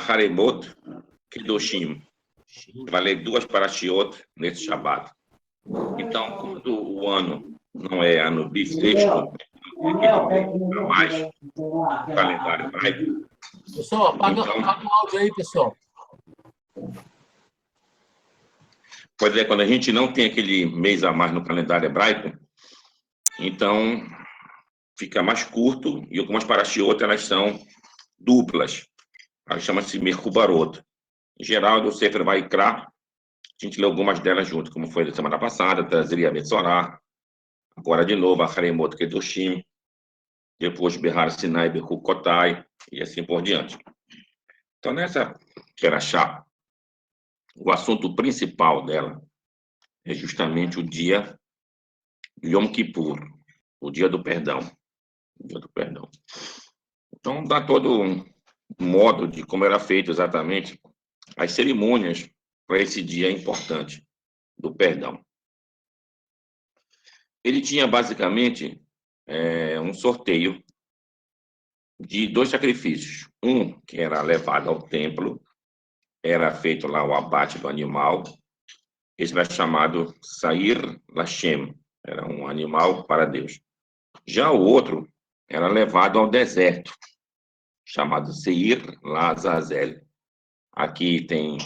Haremot Kedoshim. Vai ler 2 parashiot nesse Shabat. Então, quando o ano não é ano bissexto, é mais o calendário hebraico. Pessoal, apaga o áudio aí, pessoal. Pois é, quando a gente não tem aquele mês a mais no calendário hebraico, então fica mais curto, e algumas parashiot, elas são duplas. Elas chamam-se Merkubarot. Em geral, do Sefer Vaikra, a gente lê algumas delas junto, como foi na semana passada, Tazria Metzorah, agora de novo, a Haremot Kedoshim, depois Behar Sinai Bechukotai, e assim por diante. Então, nessa Perashá, o assunto principal dela é justamente o dia Yom Kippur, o dia do perdão. O dia do perdão. Então, dá todo um modo de como era feito exatamente as cerimônias para esse dia importante do perdão. Ele tinha basicamente um sorteio de 2 sacrifícios. Um que era levado ao templo, era feito lá o abate do animal. Esse era chamado Sair Lashem, era um animal para Deus. Já o outro era levado ao deserto, chamado Seir Lazazel. Aqui tem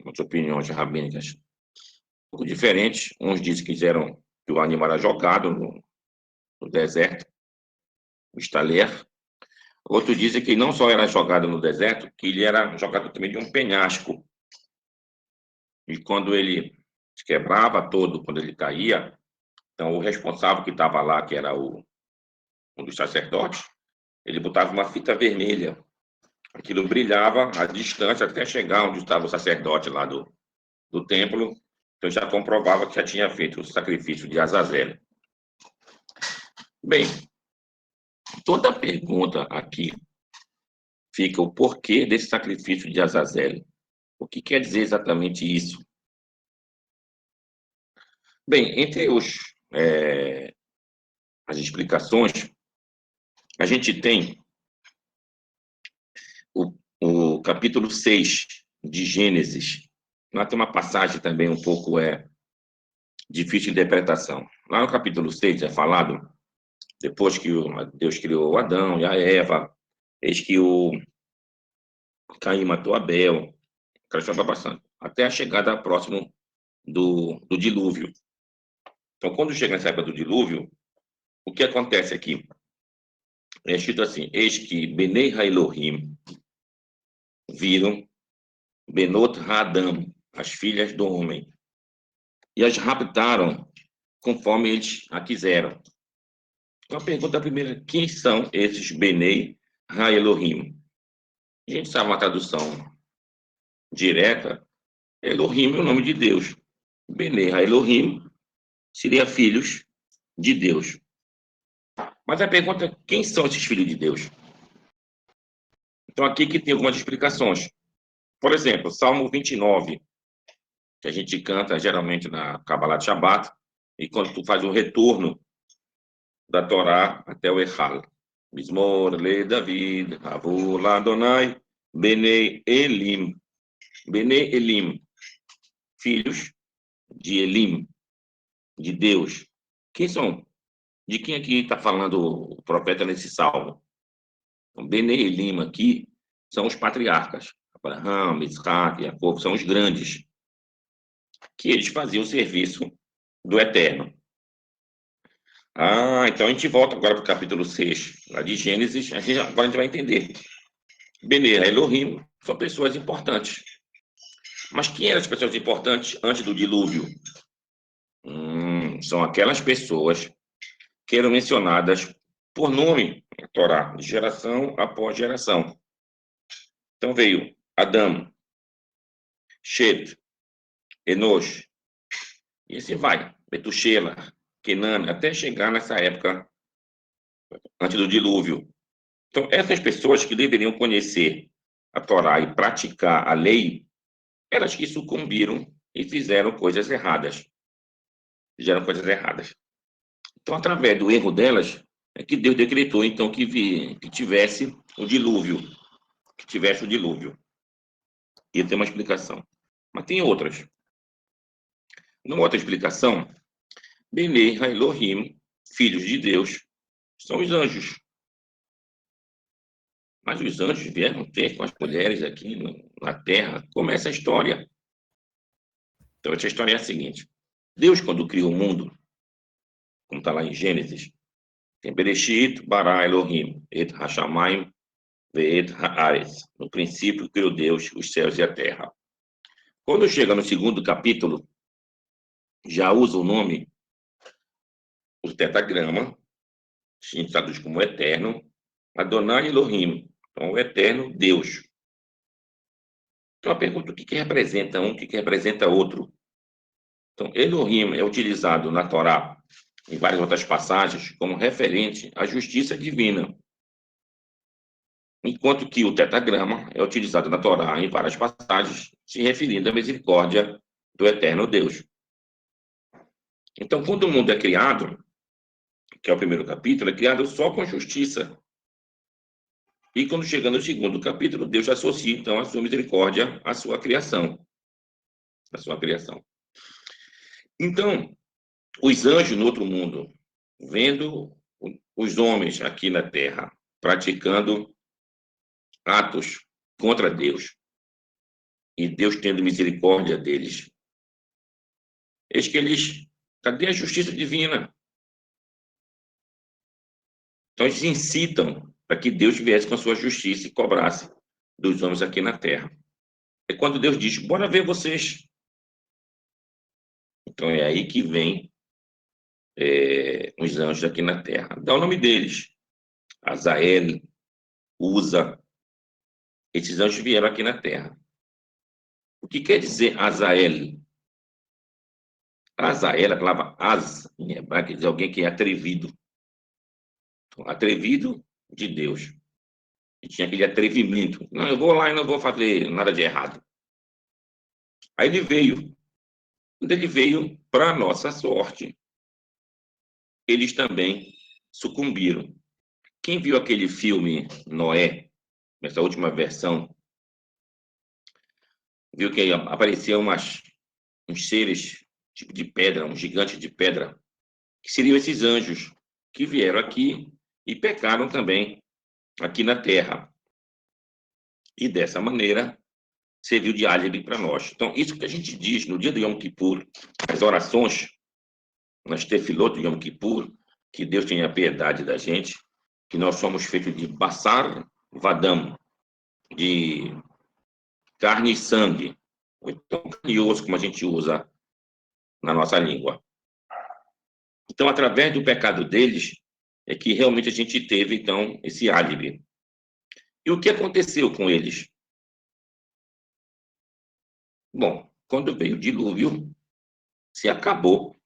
umas opiniões rabínicas um pouco diferentes. Uns dizem que quiseram que o animal era jogado no deserto, o estaler. Outros dizem que não só era jogado no deserto, que ele era jogado também de um penhasco. E quando ele se quebrava todo, quando ele caía, então o responsável que estava lá, que era um dos sacerdotes, ele botava uma fita vermelha. Aquilo brilhava à distância até chegar onde estava o sacerdote lá do templo. Então já comprovava que já tinha feito o sacrifício de Azazel. Bem, toda pergunta aqui fica o porquê desse sacrifício de Azazel. O que quer dizer exatamente isso? Bem, entre as explicações, a gente tem o capítulo 6 de Gênesis. Lá tem uma passagem também um pouco difícil de interpretação. Lá no capítulo 6 é falado, depois que Deus criou Adão e a Eva, eis que o Caim matou Abel, bastante, até a chegada próximo do dilúvio. Então, quando chega nessa época do dilúvio, o que acontece aqui? É escrito assim: eis que Benei Haelohim viram Benot Hadam, as filhas do homem, e as raptaram conforme eles a quiseram. Então, a pergunta primeira: quem são esses Benei Haelohim? A gente sabe uma tradução direta: Elohim é o nome de Deus. Benei Haelohim seria filhos de Deus. Mas a pergunta é: quem são esses filhos de Deus? Então, aqui que tem algumas explicações. Por exemplo, Salmo 29, que a gente canta geralmente na Kabbalah de Shabbat, e quando tu faz o retorno da Torá até o Echal. Mismor le David, Avul Adonai, Benei Elim. Benei Elim, filhos de Elim, de Deus. Quem são? De quem aqui está falando o profeta nesse salmo? Então, Benei Elim aqui são os patriarcas. Abraão, Isaac, Jacob, são os grandes, que eles faziam o serviço do Eterno. Então a gente volta agora para o capítulo 6, lá de Gênesis. Agora a gente vai entender. Benei Elohim são pessoas importantes. Mas quem eram as pessoas importantes antes do dilúvio? São aquelas pessoas que eram mencionadas por nome na Torá, de geração após geração. Então veio Adão, Shet, Enosh, e assim vai, Metushela, Kenan, até chegar nessa época antes do dilúvio. Então, essas pessoas que deveriam conhecer a Torá e praticar a lei, elas que sucumbiram e fizeram coisas erradas. Fizeram coisas erradas. Então, através do erro delas, é que Deus decretou, então, que tivesse o dilúvio. Que tivesse o dilúvio. ia ter uma explicação. Mas tem outras. Numa outra explicação, Bnei Elohim, filhos de Deus, são os anjos. Mas os anjos vieram ter com as mulheres aqui na Terra. Começa a história. Então, essa história é a seguinte. Deus, quando criou o mundo, como está lá em Gênesis, tem Bereshit, Bara, Elohim, Et Hashamayim, Ve'et Haaretz. No princípio, criou Deus os céus e a terra. Quando chega no segundo capítulo, já usa o nome, o tetagrama, a gente traduz como eterno, Adonai Elohim, então o eterno Deus. Então a pergunta, o que representa um, o que representa outro? Então, Elohim é utilizado na Torá, em várias outras passagens, como referente à justiça divina. Enquanto que o tetagrama é utilizado na Torá em várias passagens, se referindo à misericórdia do eterno Deus. Então, quando o mundo é criado, que é o primeiro capítulo, é criado só com justiça. E quando chega no segundo capítulo, Deus associa, então, a sua misericórdia à sua criação. À sua criação. Então, os anjos no outro mundo, vendo os homens aqui na Terra praticando atos contra Deus, e Deus tendo misericórdia deles, eis que eles, cadê a justiça divina? Então, eles incitam para que Deus viesse com a sua justiça e cobrasse dos homens aqui na Terra. É quando Deus diz, bora ver vocês. Então, é aí que vem os anjos aqui na Terra. Dá o nome deles. Azael, Uza. Esses anjos vieram aqui na Terra. O que quer dizer Azael? Azael, a palavra Az, em hebraico, quer dizer alguém que é atrevido. Então, atrevido de Deus. E tinha aquele atrevimento. Não, eu vou lá e não vou fazer nada de errado. Aí ele veio. Quando ele veio, para nossa sorte, eles também sucumbiram. Quem viu aquele filme Noé, essa última versão, viu que apareciam uns seres, tipo de pedra, um gigante de pedra, que seriam esses anjos que vieram aqui e pecaram também aqui na Terra. E dessa maneira serviu de álibi para nós. Então, isso que a gente diz no dia do Yom Kippur, as orações, nas tefilot do Yom Kippur, que Deus tenha piedade da gente, que nós somos feitos de basar vadam, de carne e sangue, ou então carne e osso, como a gente usa na nossa língua. Então, através do pecado deles, é que realmente a gente teve, então, esse álibi. E o que aconteceu com eles? Bom, quando veio o dilúvio, se acabou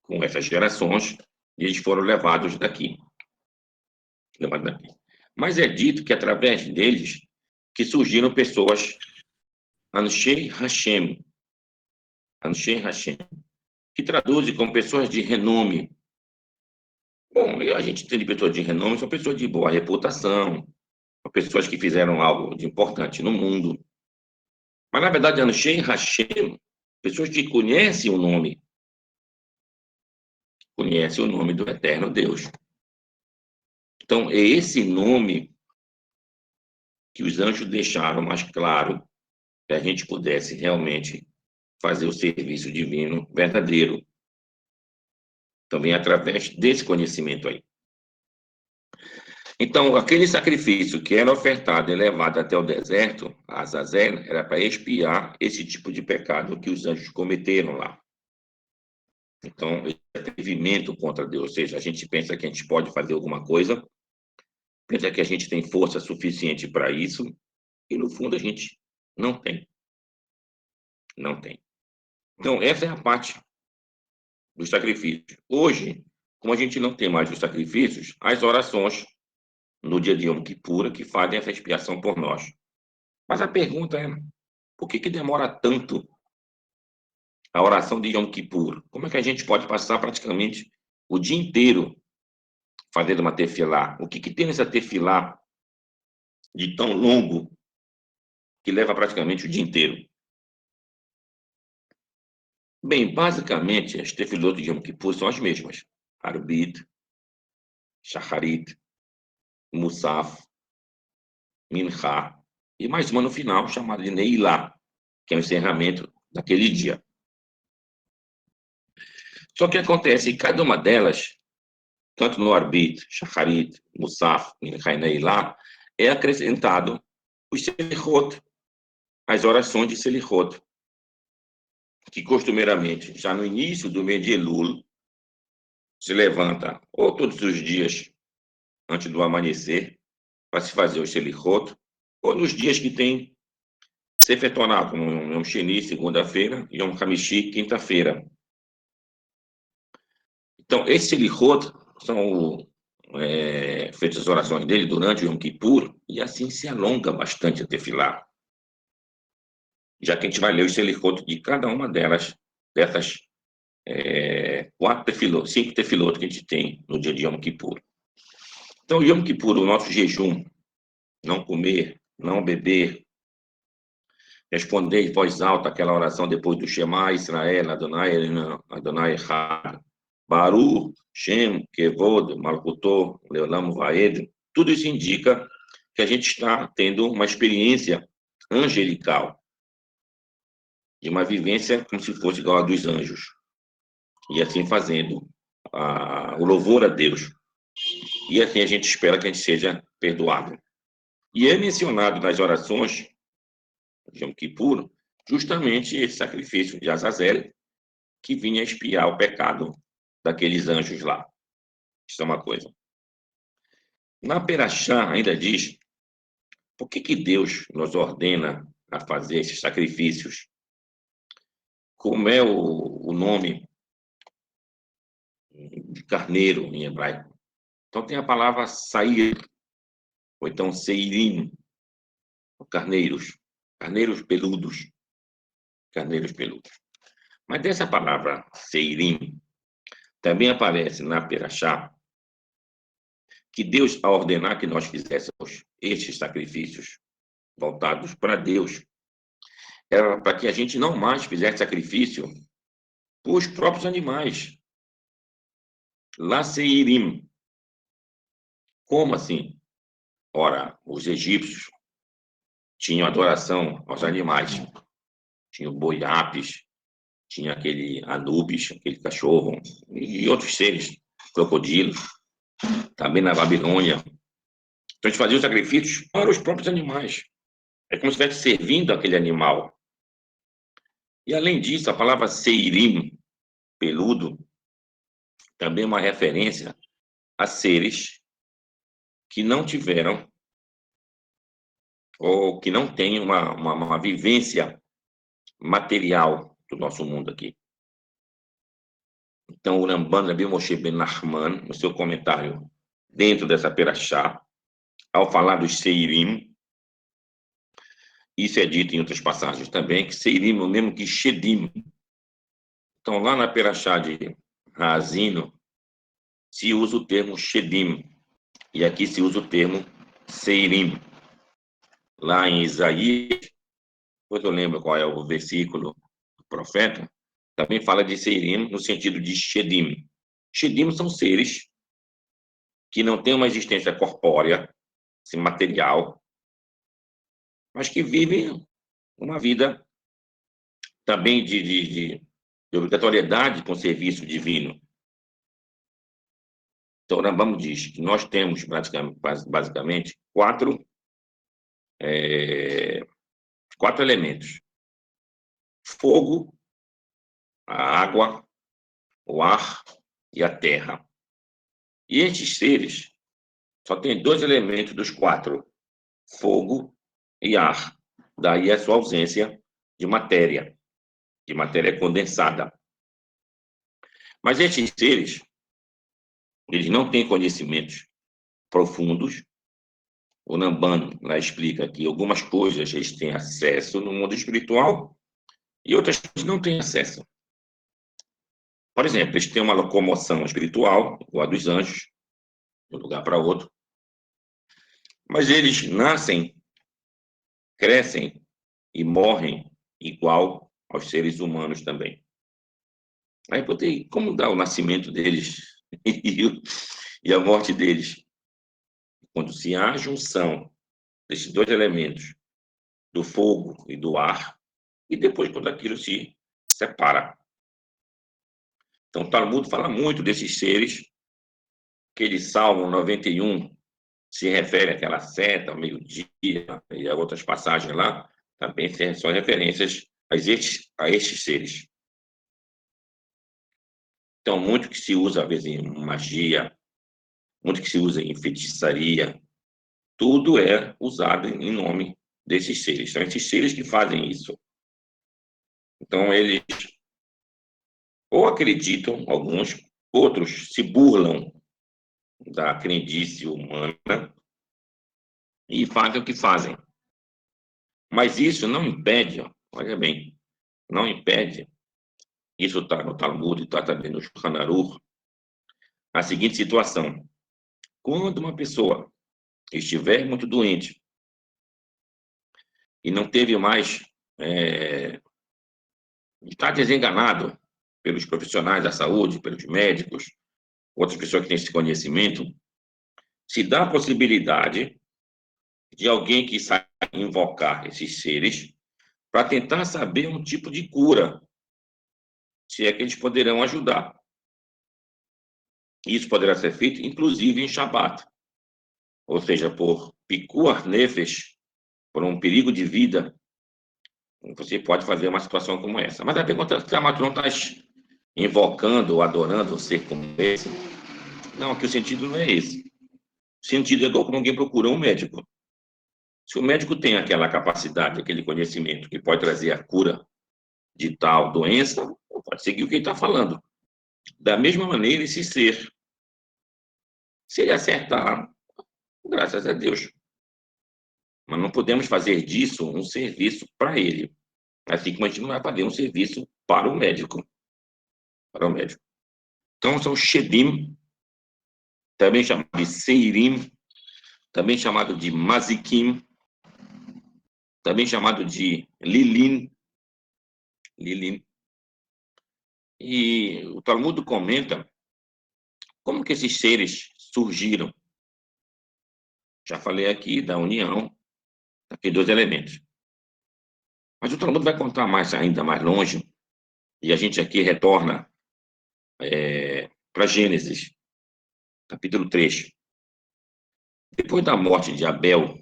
com essas gerações e eles foram levados daqui. Mas é dito que através deles que surgiram pessoas Anshei Hashem, Anshei Hashem, que traduzem como pessoas de renome. Bom, a gente tem de pessoas de renome, são pessoas de boa reputação, são pessoas que fizeram algo de importante no mundo. Mas, na verdade, Anshei Hashem, pessoas que conhecem o nome do eterno Deus. Então, é esse nome que os anjos deixaram mais claro, que a gente pudesse realmente fazer o serviço divino verdadeiro, também através desse conhecimento aí. Então, aquele sacrifício que era ofertado e levado até o deserto, a Azazel, era para expiar esse tipo de pecado que os anjos cometeram lá. Então, esse atrevimento contra Deus, ou seja, a gente pensa que a gente pode fazer alguma coisa, pensa que a gente tem força suficiente para isso, e no fundo a gente não tem. Não tem. Então, essa é a parte do sacrifício. Hoje, como a gente não tem mais os sacrifícios, as orações no dia de Yom Kippur que fazem essa expiação por nós. Mas a pergunta é, por que demora tanto a oração de Yom Kippur? Como é que a gente pode passar praticamente o dia inteiro fazendo uma tefilá? O que tem nessa tefilá de tão longo que leva praticamente o dia inteiro. Bem, basicamente, as tefilot de Yom Kippur são as mesmas. Arbit, Shacharit, Musaf, Mincha, e mais uma no final, chamada de Neilá, que é o encerramento daquele dia. Só que acontece que cada uma delas, tanto no Arbit, Shacharit, Musaf, Mincha e Neilá, é acrescentado os Selichot, as orações de Selichot, que costumeiramente, já no início do mês de Elul, se levanta ou todos os dias antes do amanhecer, para se fazer o Selichot, ou nos dias que tem Sefer Torah, como Yom Sheni, segunda-feira, e Yom Hamishi, quinta-feira. Então, esse Selichot são feitas as orações dele durante o Yom Kippur, e assim se alonga bastante a tefilá. Já que a gente vai ler o Selichot de cada uma delas, dessas 5 tefilot que a gente tem no dia de Yom Kippur. Então, Yom Kippur, o nosso jejum, não comer, não beber, responder em voz alta aquela oração depois do Shema Israel, Adonai Echad, Baruch, Shem, Kevod, Malkuto, Leolam Vaed, tudo isso indica que a gente está tendo uma experiência angelical, de uma vivência como se fosse igual a dos anjos, e assim fazendo o louvor a Deus. E assim a gente espera que a gente seja perdoado. E é mencionado nas orações de Yom Kippur justamente esse sacrifício de Azazel, que vinha expiar o pecado daqueles anjos lá. Isso é uma coisa. Na Perashá ainda diz, por que Deus nos ordena a fazer esses sacrifícios? Como é o nome de carneiro em hebraico? Então tem a palavra sair, ou então seirim, carneiros, carneiros peludos, carneiros peludos. Mas dessa palavra seirim, também aparece na Perashá que Deus, ao ordenar que nós fizéssemos estes sacrifícios voltados para Deus, era para que a gente não mais fizesse sacrifício por os próprios animais. Lá seirim. Como assim? Ora, os egípcios tinham adoração aos animais. Tinha o boi Apis, tinha aquele Anubis, aquele cachorro, e outros seres, crocodilos, também na Babilônia. Então, eles faziam sacrifícios para os próprios animais. É como se estivesse servindo aquele animal. E, além disso, a palavra seirim, peludo, também é uma referência a seres que não tiveram ou que não têm uma vivência material do nosso mundo aqui. Então, o Ramban Rabbi Moshe Ben Nachman, no seu comentário dentro dessa perashá, ao falar dos seirim, isso é dito em outras passagens também, que seirim é o mesmo que shedim. Então, lá na perashá de Razino, se usa o termo shedim, e aqui se usa o termo seirim. Lá em Isaías, depois eu lembro qual é o versículo do profeta, também fala de seirim no sentido de shedim. Shedim são seres que não têm uma existência corpórea, assim, material, mas que vivem uma vida também de obrigatoriedade com o serviço divino. Então, o Rambam diz que nós temos basicamente quatro elementos: fogo, a água, o ar e a terra. E estes seres só tem 2 elementos dos 4, fogo e ar. Daí a sua ausência de matéria condensada. Mas estes seres, eles não têm conhecimentos profundos. O Namban lá explica que algumas coisas eles têm acesso no mundo espiritual e outras coisas não têm acesso. Por exemplo, eles têm uma locomoção espiritual, igual a dos anjos, de um lugar para outro, mas eles nascem, crescem e morrem igual aos seres humanos também. Aí eu botei como dá o nascimento deles e a morte deles. Quando se há a junção desses dois elementos, do fogo e do ar, e depois quando aquilo se separa. Então, o Talmud fala muito desses seres, aquele Salmo 91 se refere àquela seta, ao meio-dia, e a outras passagens lá, também são referências a estes seres. Então, muito que se usa, às vezes, em magia, muito que se usa em feitiçaria, tudo é usado em nome desses seres. São esses seres que fazem isso. Então, eles ou acreditam, alguns, outros se burlam da crendice humana e fazem o que fazem. Mas isso não impede, ó, olha bem, não impede, isso está no Talmud, está também no Shulchan Aruch, a seguinte situação. Quando uma pessoa estiver muito doente e não teve mais, está desenganado pelos profissionais da saúde, pelos médicos, outras pessoas que têm esse conhecimento, se dá a possibilidade de alguém que saiba invocar esses seres para tentar saber um tipo de cura, se é que eles poderão ajudar. Isso poderá ser feito, inclusive, em Shabat, ou seja, por pikuach nefesh, por um perigo de vida, você pode fazer uma situação como essa. Mas a pergunta é se a Matron está invocando ou adorando um ser como esse. Não, que o sentido não é esse. O sentido é igual quando alguém procura um médico. Se o médico tem aquela capacidade, aquele conhecimento que pode trazer a cura de tal doença, pode seguir o que ele está falando. Da mesma maneira, esse ser, se ele acertar, graças a Deus. Mas não podemos fazer disso um serviço para ele. Assim como a gente não vai fazer um serviço para o médico. Para o médico. Então, são Shedim, também chamado de Seirim, também chamado de Mazikim, também chamado de Lilin. Lilin. E o Talmud comenta como que esses seres surgiram. Já falei aqui da união daqueles dois elementos. Mas o Talmud vai contar mais, ainda mais longe, e a gente aqui retorna para Gênesis, capítulo 3. Depois da morte de Abel,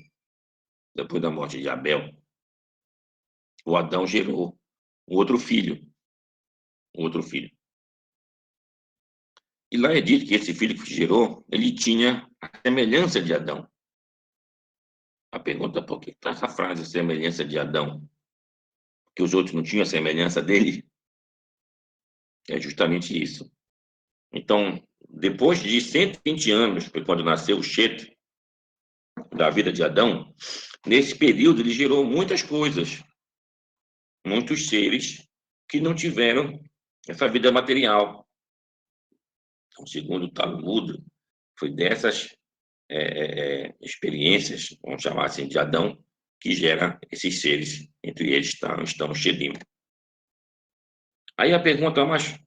o Adão gerou um outro filho, um outro filho. E lá é dito que esse filho que gerou, ele tinha a semelhança de Adão. A pergunta é por que está essa frase, semelhança de Adão? Porque os outros não tinham a semelhança dele? É justamente isso. Então, depois de 120 anos, foi quando nasceu o Shet, da vida de Adão, nesse período ele gerou muitas coisas, muitos seres que não tiveram essa vida material. Então, segundo o Talmud, foi dessas experiências, vamos chamar assim, de Adão, que gera esses seres, entre eles estão os Shedim. Aí a pergunta, mas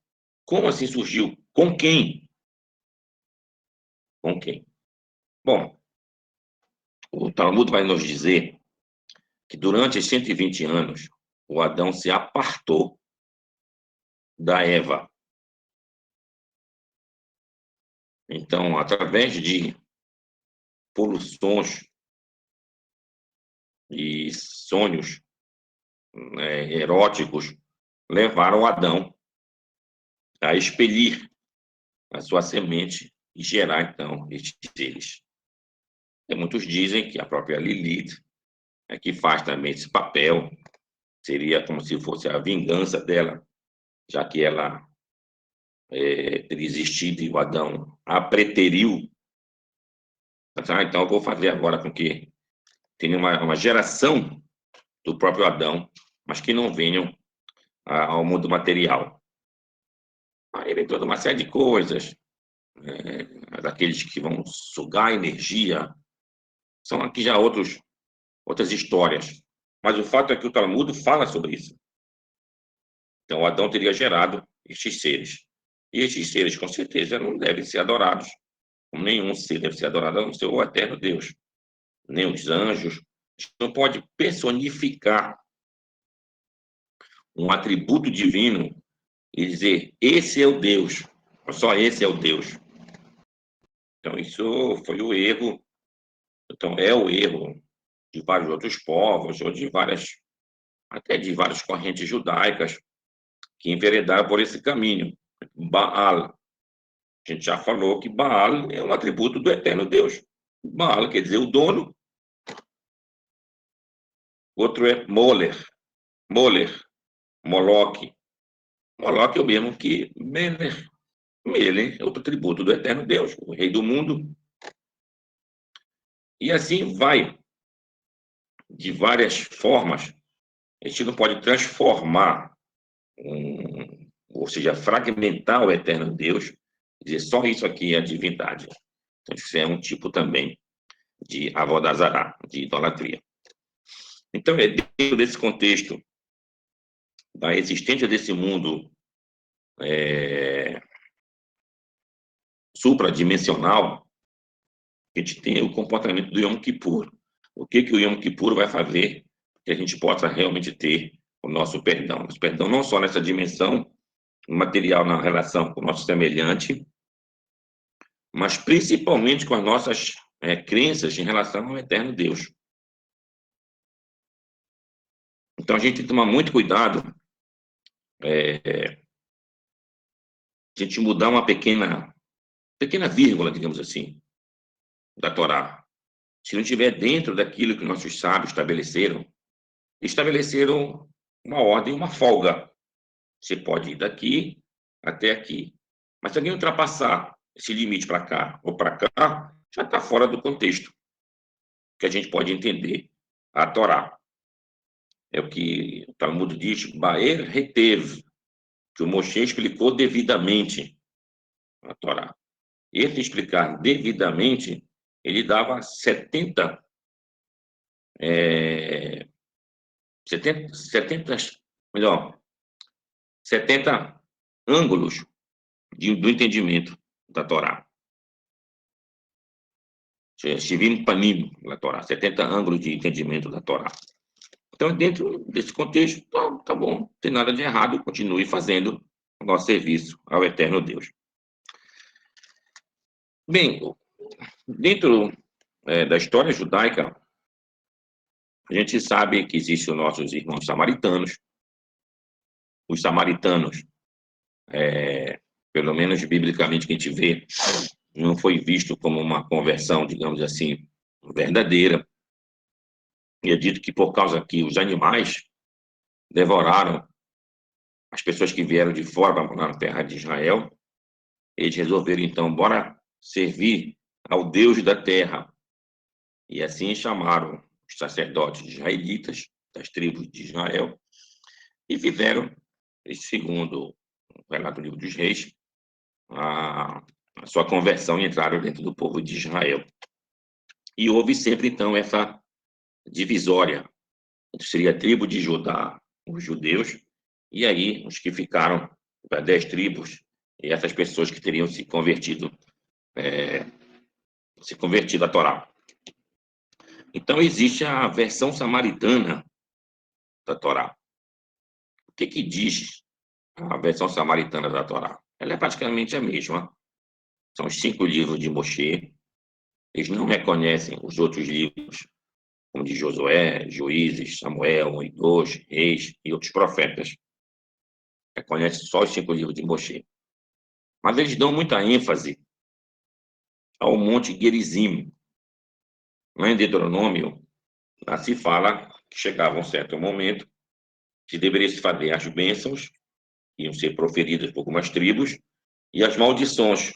como assim surgiu? Com quem? Com quem? Bom, o Talmud vai nos dizer que durante os 120 anos, o Adão se apartou da Eva. Então, através de poluções e sonhos eróticos, levaram Adão a expelir a sua semente e gerar, então, estes seres. E muitos dizem que a própria Lilith é que faz também esse papel, seria como se fosse a vingança dela, já que ela teria existido e o Adão a preteriu. Então, eu vou fazer agora com que tenha uma geração do próprio Adão, mas que não venham ao mundo material. Aí vem toda uma série de coisas, daqueles que vão sugar energia, são aqui já outras histórias. Mas o fato é que o Talmud fala sobre isso. Então, Adão teria gerado estes seres. E estes seres, com certeza, não devem ser adorados. Como nenhum ser deve ser adorado, a não ser o eterno Deus. Nem os anjos. A gente não pode personificar um atributo divino e dizer, esse é o Deus. Só esse é o Deus. Então, isso foi o erro. Então, é o erro de vários outros povos, ou de várias, até de várias correntes judaicas, que enveredaram por esse caminho. Baal. A gente já falou que Baal é um atributo do eterno Deus. Baal quer dizer o dono. Outro é Moler. Moler. Moloque. Moloque é o mesmo que Meler. Meler é outro atributo do eterno Deus, o rei do mundo. E assim vai, de várias formas. A gente não pode transformar, ou seja, fragmentar o eterno Deus, dizer só isso aqui é a divindade. Então, isso é um tipo também de avodazará, de idolatria. Então, é dentro desse contexto da existência desse mundo supradimensional, que a gente tem o comportamento do Yom Kippur. O que o Yom Kippur vai fazer que a gente possa realmente ter o nosso perdão? Nosso perdão não só nessa dimensão material na relação com o nosso semelhante, mas principalmente com as nossas crenças em relação ao eterno Deus. Então, a gente tem que tomar muito cuidado a gente mudar uma pequena vírgula, digamos assim, da Torá. Se não estiver dentro daquilo que nossos sábios estabeleceram uma ordem, uma folga. Você pode ir daqui até aqui. Mas se alguém ultrapassar esse limite para cá ou para cá, já está fora do contexto que a gente pode entender a Torá. É o que o Talmud diz, Baer reteve, que o Moshe explicou devidamente a Torá. Esse explicar devidamente, ele dava 70 melhor, 70 ângulos do entendimento da Torá. Shivim Panim, da Torá, 70 ângulos de entendimento da Torá. Então, dentro desse contexto, tá bom, não tem nada de errado, continue fazendo o nosso serviço ao eterno Deus. Bem, dentro da história judaica, a gente sabe que existem os nossos irmãos samaritanos. Os samaritanos, pelo menos biblicamente que a gente vê, não foi visto como uma conversão, digamos assim, verdadeira. E é dito que por causa que os animais devoraram as pessoas que vieram de fora para morar na terra de Israel, eles resolveram, então, bora servir ao Deus da terra. E assim chamaram os sacerdotes israelitas, das tribos de Israel, e fizeram, segundo o relato do livro dos reis, a sua conversão e entraram dentro do povo de Israel. E houve sempre, então, essa divisória. Seria a tribo de Judá, os judeus, e aí os que ficaram para 10 tribos, e essas pessoas que teriam se convertido à Torá. Então, existe a versão samaritana da Torá. O que diz a versão samaritana da Torá? Ela é praticamente a mesma. São os 5 livros de Moshe. Eles não reconhecem os outros livros, como de Josué, Juízes, Samuel, Moisés, Reis e outros profetas. Reconhecem só os 5 livros de Moshe. Mas eles dão muita ênfase ao Monte Gerizim. Lá em Deuteronômio, lá se fala que chegava um certo momento que deveria se fazer as bênçãos, iam ser proferidas por algumas tribos, e as maldições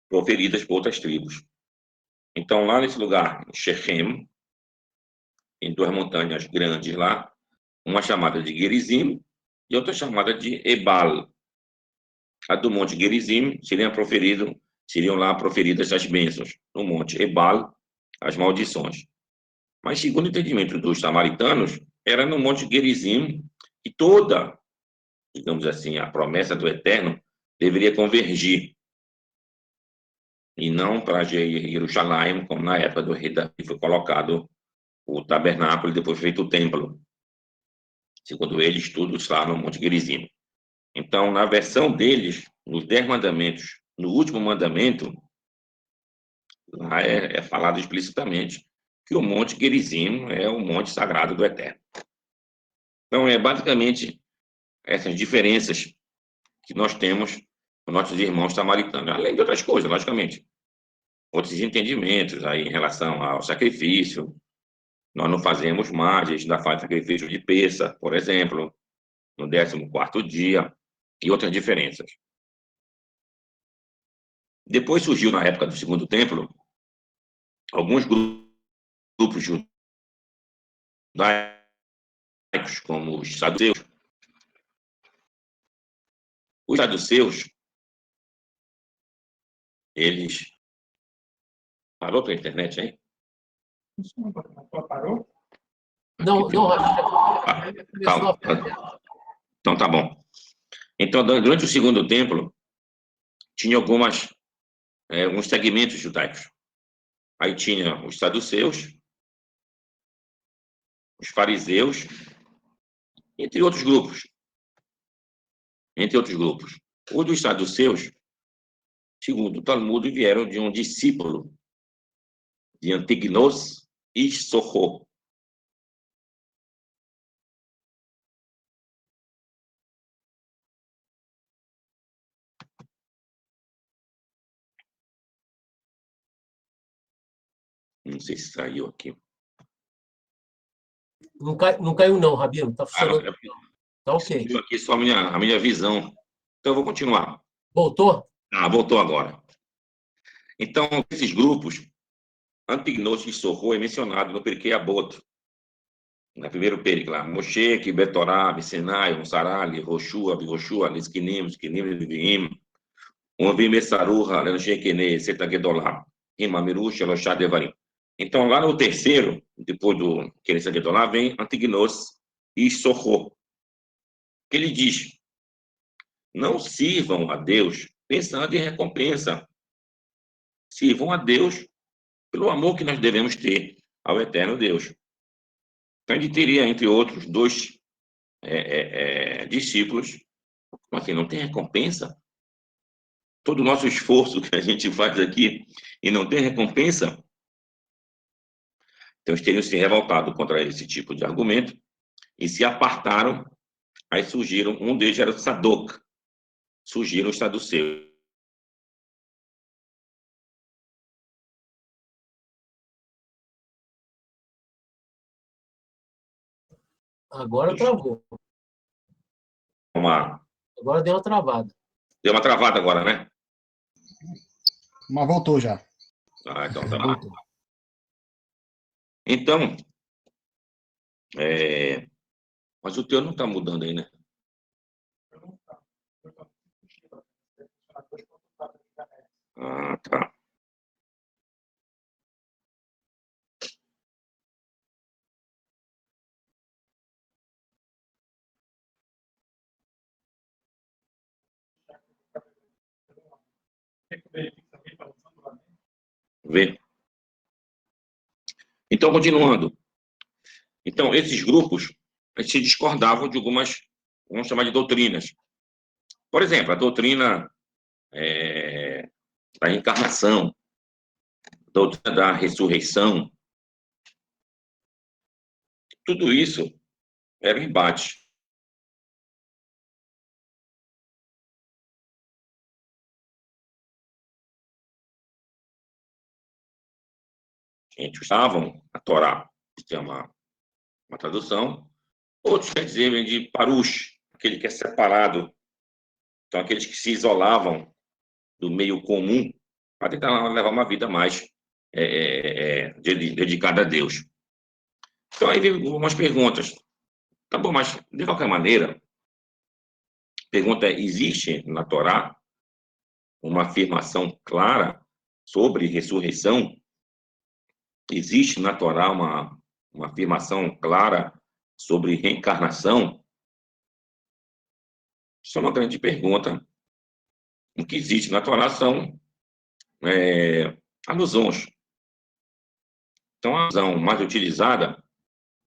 proferidas por outras tribos. Então, lá nesse lugar, em Shechem, em 2 montanhas grandes lá, uma chamada de Gerizim e outra chamada de Ebal. A do Monte Gerizim seriam lá proferidas as bênçãos. No Monte Ebal, as maldições. Mas, segundo o entendimento dos samaritanos, era no Monte Gerizim que toda, digamos assim, a promessa do Eterno deveria convergir, e não para Jerusalém, como na época do rei Davi foi colocado o tabernáculo e depois feito o templo. Segundo eles, tudo está no Monte Gerizim. Então, na versão deles, nos 10 mandamentos, no último mandamento, lá é falado explicitamente que o Monte Gerizim é o monte sagrado do Eterno. Então, é basicamente essas diferenças que nós temos com nossos irmãos samaritanos, além de outras coisas, logicamente. Outros entendimentos aí em relação ao sacrifício. Nós não fazemos mais, a gente ainda faz sacrifício de peça, por exemplo, no 14º dia, e outras diferenças. Depois surgiu, na época do Segundo Templo, alguns grupos judaicos, como os saduceus. Os saduceus, eles... Parou para a internet, hein? Parou? Não, calma. Então, tá bom. Então, durante o Segundo Templo, tinha alguns segmentos judaicos. Aí tinha os saduceus, os fariseus, entre outros grupos. Os dos saduceus, segundo o Talmud, vieram de um discípulo de Antignos e Sorro. Não sei se saiu aqui. Não caiu não, Rabino. Tá funcionando. Tá ok. Subiu aqui só a minha visão. Então, eu vou continuar. Voltou? Voltou agora. Então, esses grupos, Antignos e Sorro é mencionado no Pirkei Avot, no primeiro Péric lá. Moshe, Betorá, Sinai, Musarali, Roshua, Biroshua, Liskinim, Skinim, Livim, Onvim, Saruha, Lenshekene, Setagedolá, Imamiru, Sheloshá, Devarim. Então, lá no terceiro, depois do Setagedolá, vem Antignos e Sorro. Ele diz: não sirvam a Deus pensando em recompensa. Sirvam a Deus pelo amor que nós devemos ter ao eterno Deus. Então, ele teria, entre outros, dois discípulos. Mas assim, não tem recompensa? Todo o nosso esforço que a gente faz aqui e não tem recompensa? Então, eles teriam se revoltado contra esse tipo de argumento e se apartaram. Aí surgiram, um deles era o Sadoc, surgiram os saduceus. Agora travou. Agora deu uma travada. Deu uma travada agora, né? Mas voltou já. Então tá lá. Então, mas o teu não está mudando aí, né? Tá. Vê. Então, continuando. Então, esses grupos se discordavam de algumas, vamos chamar de doutrinas. Por exemplo, a doutrina da encarnação, a doutrina da ressurreição. Tudo isso era um embate. Gente, usavam a Torá, que é uma tradução. Outros quer dizer vem de parush, aquele que é separado. Então, aqueles que se isolavam do meio comum para tentar levar uma vida mais dedicada a Deus. Então, aí vem algumas perguntas. Tá bom, mas, de qualquer maneira, a pergunta é, existe na Torá uma afirmação clara sobre ressurreição? Existe na Torá uma uma afirmação clara sobre reencarnação, isso é uma grande pergunta. O que existe na Torá são alusões. Então, a alusão mais utilizada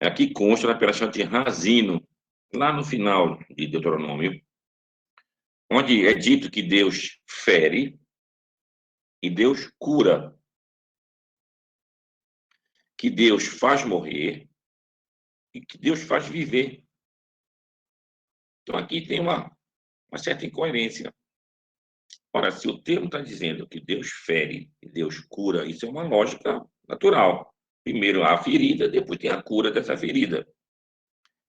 é a que consta na Perashá de Razino, lá no final de Deuteronômio, onde é dito que Deus fere e Deus cura, que Deus faz morrer e que Deus faz viver. Então, aqui tem uma certa incoerência. Ora, se o termo está dizendo que Deus fere e Deus cura, isso é uma lógica natural. Primeiro há a ferida, depois tem a cura dessa ferida.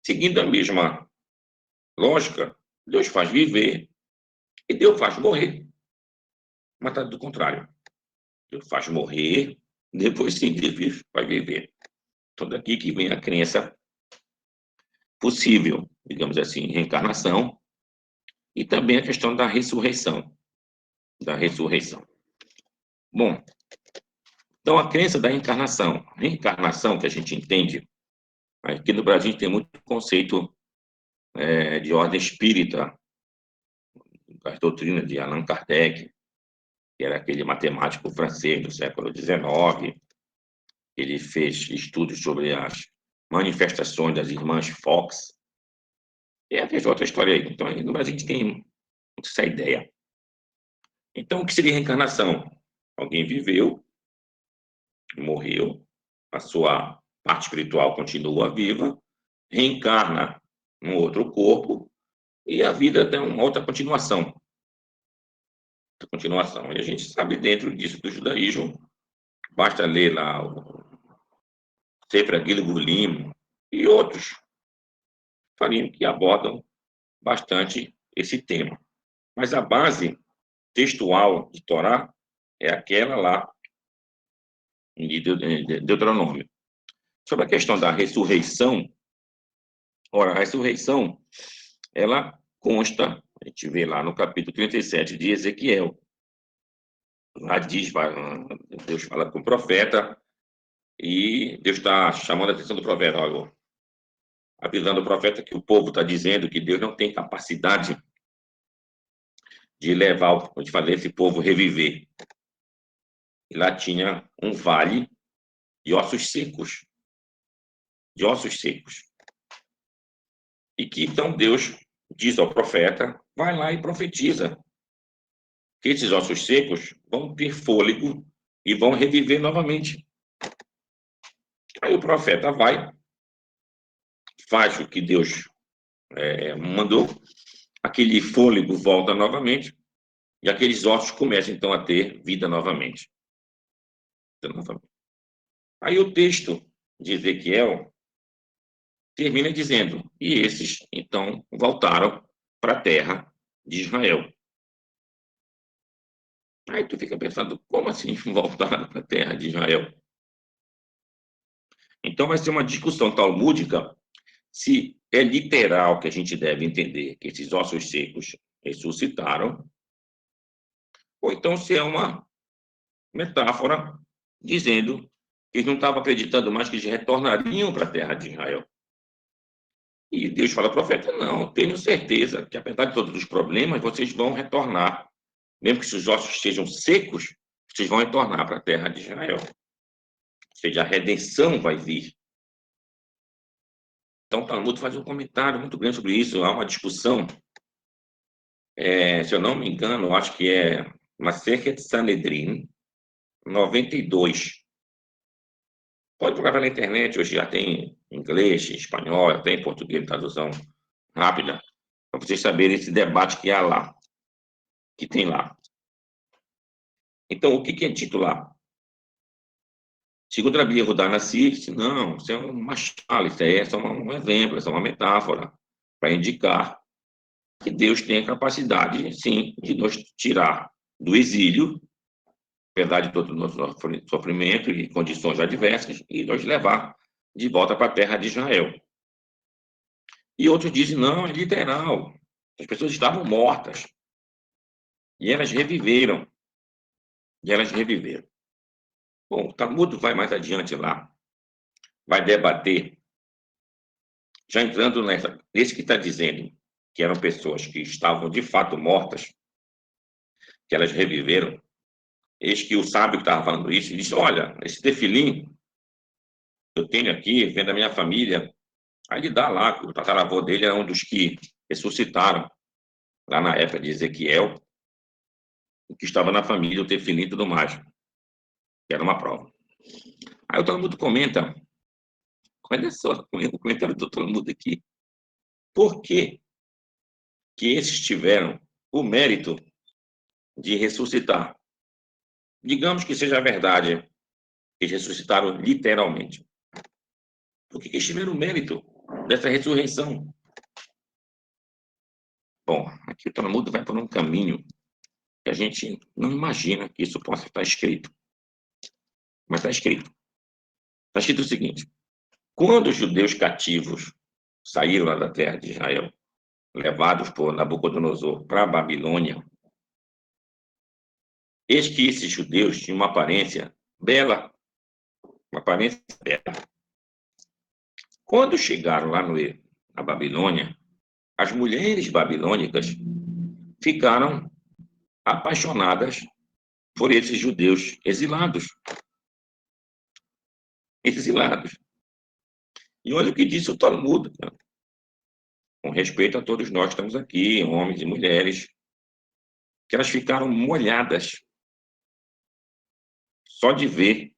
Seguindo a mesma lógica, Deus faz viver e Deus faz morrer. Mas está do contrário. Deus faz morrer, depois sim Deus vai viver. Então, daqui que vem a crença possível, digamos assim, reencarnação, e também a questão da ressurreição. Da ressurreição. Bom, então a crença da reencarnação. Reencarnação, que a gente entende, aqui no Brasil a gente tem muito conceito de ordem espírita, as doutrinas de Allan Kardec, que era aquele matemático francês do século XIX. Ele fez estudos sobre as manifestações das irmãs Fox. E fez outra história aí. Então, no Brasil a gente tem essa ideia. Então, o que seria reencarnação? Alguém viveu, morreu, a sua parte espiritual continua viva, reencarna num outro corpo e a vida tem uma outra continuação. E a gente sabe, dentro disso do judaísmo, basta ler lá o Sefer Gilgulim e outros farinhos que abordam bastante esse tema. Mas a base textual de Torá é aquela lá de Deuteronômio. Sobre a questão da ressurreição, ora, a ressurreição, ela consta, a gente vê lá no capítulo 37 de Ezequiel. Lá diz, Deus fala com o profeta, e Deus está chamando a atenção do profeta, olha, avisando o profeta que o povo está dizendo que Deus não tem capacidade de levar, de fazer esse povo reviver. E lá tinha um vale de ossos secos. De ossos secos. E que então Deus diz ao profeta, vai lá e profetiza que esses ossos secos vão ter fôlego e vão reviver novamente. Aí o profeta vai, faz o que Deus mandou, aquele fôlego volta novamente, e aqueles ossos começam então a ter vida novamente. Aí o texto de Ezequiel termina dizendo, e esses então voltaram para a terra de Israel. Aí tu fica pensando, como assim voltaram para a terra de Israel? Então vai ser uma discussão talmúdica se é literal que a gente deve entender que esses ossos secos ressuscitaram, ou então se é uma metáfora dizendo que eles não estavam acreditando mais que eles retornariam para a terra de Israel. E Deus fala ao profeta, não, tenho certeza que apesar de todos os problemas, vocês vão retornar. Mesmo que os ossos estejam secos, vocês vão retornar para a terra de Israel. Ou seja, a redenção vai vir. Então, o Talmud faz um comentário muito grande sobre isso. Há uma discussão, se eu não me engano, acho que é Masechet Sanedrin, 92. Pode procurar na internet, hoje já tem em inglês, em espanhol, até em português, tradução rápida, para vocês saberem esse debate que há lá, que tem lá. Então, o que é dito lá? Segundo Rabi Yehudá Nassi, não, isso é uma chala, isso é só um exemplo, isso é uma metáfora para indicar que Deus tem a capacidade, sim, de nos tirar do exílio, apesar de todo o nosso sofrimento e condições adversas, e nos levar de volta para a terra de Israel. E outros dizem, não, é literal. As pessoas estavam mortas. E elas reviveram. Bom, o Talmud vai mais adiante lá. vai debater, já entrando nesse que está dizendo que eram pessoas que estavam de fato mortas, que elas reviveram, eis que o sábio que estava falando isso, ele disse, olha, esse tefilim eu tenho aqui, vem da minha família. Aí ele dá lá, que o tataravô dele é um dos que ressuscitaram, lá na época de Ezequiel, o que estava na família, o tefilim e tudo mais, que era uma prova. Aí o Talmud comenta, olha só, o comentário do Talmud aqui, por que que esses tiveram o mérito de ressuscitar? Digamos que seja verdade, que eles ressuscitaram literalmente. Por que eles tiveram o mérito dessa ressurreição? Bom, aqui o Talmud vai por um caminho que a gente não imagina que isso possa estar escrito. Mas está escrito. Está escrito o seguinte, quando os judeus cativos saíram lá da terra de Israel, levados por Nabucodonosor para a Babilônia, eis que esses judeus tinham uma aparência bela, uma aparência bela. Quando chegaram lá na Babilônia, as mulheres babilônicas ficaram apaixonadas por esses judeus exilados. Exilados. E olha o que disse o Talmud, com respeito a todos nós que estamos aqui, homens e mulheres, que elas ficaram molhadas só de ver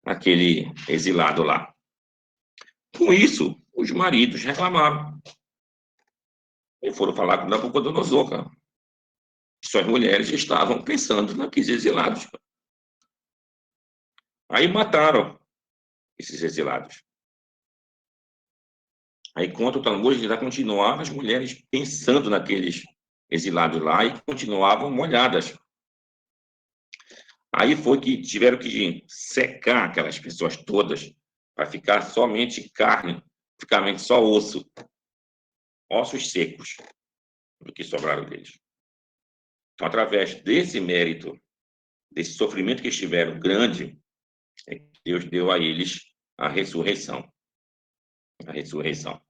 aquele exilado lá. Com isso, os maridos reclamaram. E foram falar com Nabucodonosor, cara. Suas mulheres estavam pensando naqueles exilados. Aí mataram esses exilados. Aí conta o Talmud que já continuavam as mulheres pensando naqueles exilados lá e continuavam molhadas. Aí foi que tiveram que secar aquelas pessoas todas para ficar somente carne, ficar só osso, ossos secos, do que sobraram deles. Então, através desse mérito, desse sofrimento que eles tiveram grande, é que Deus deu a eles a ressurreição. A ressurreição.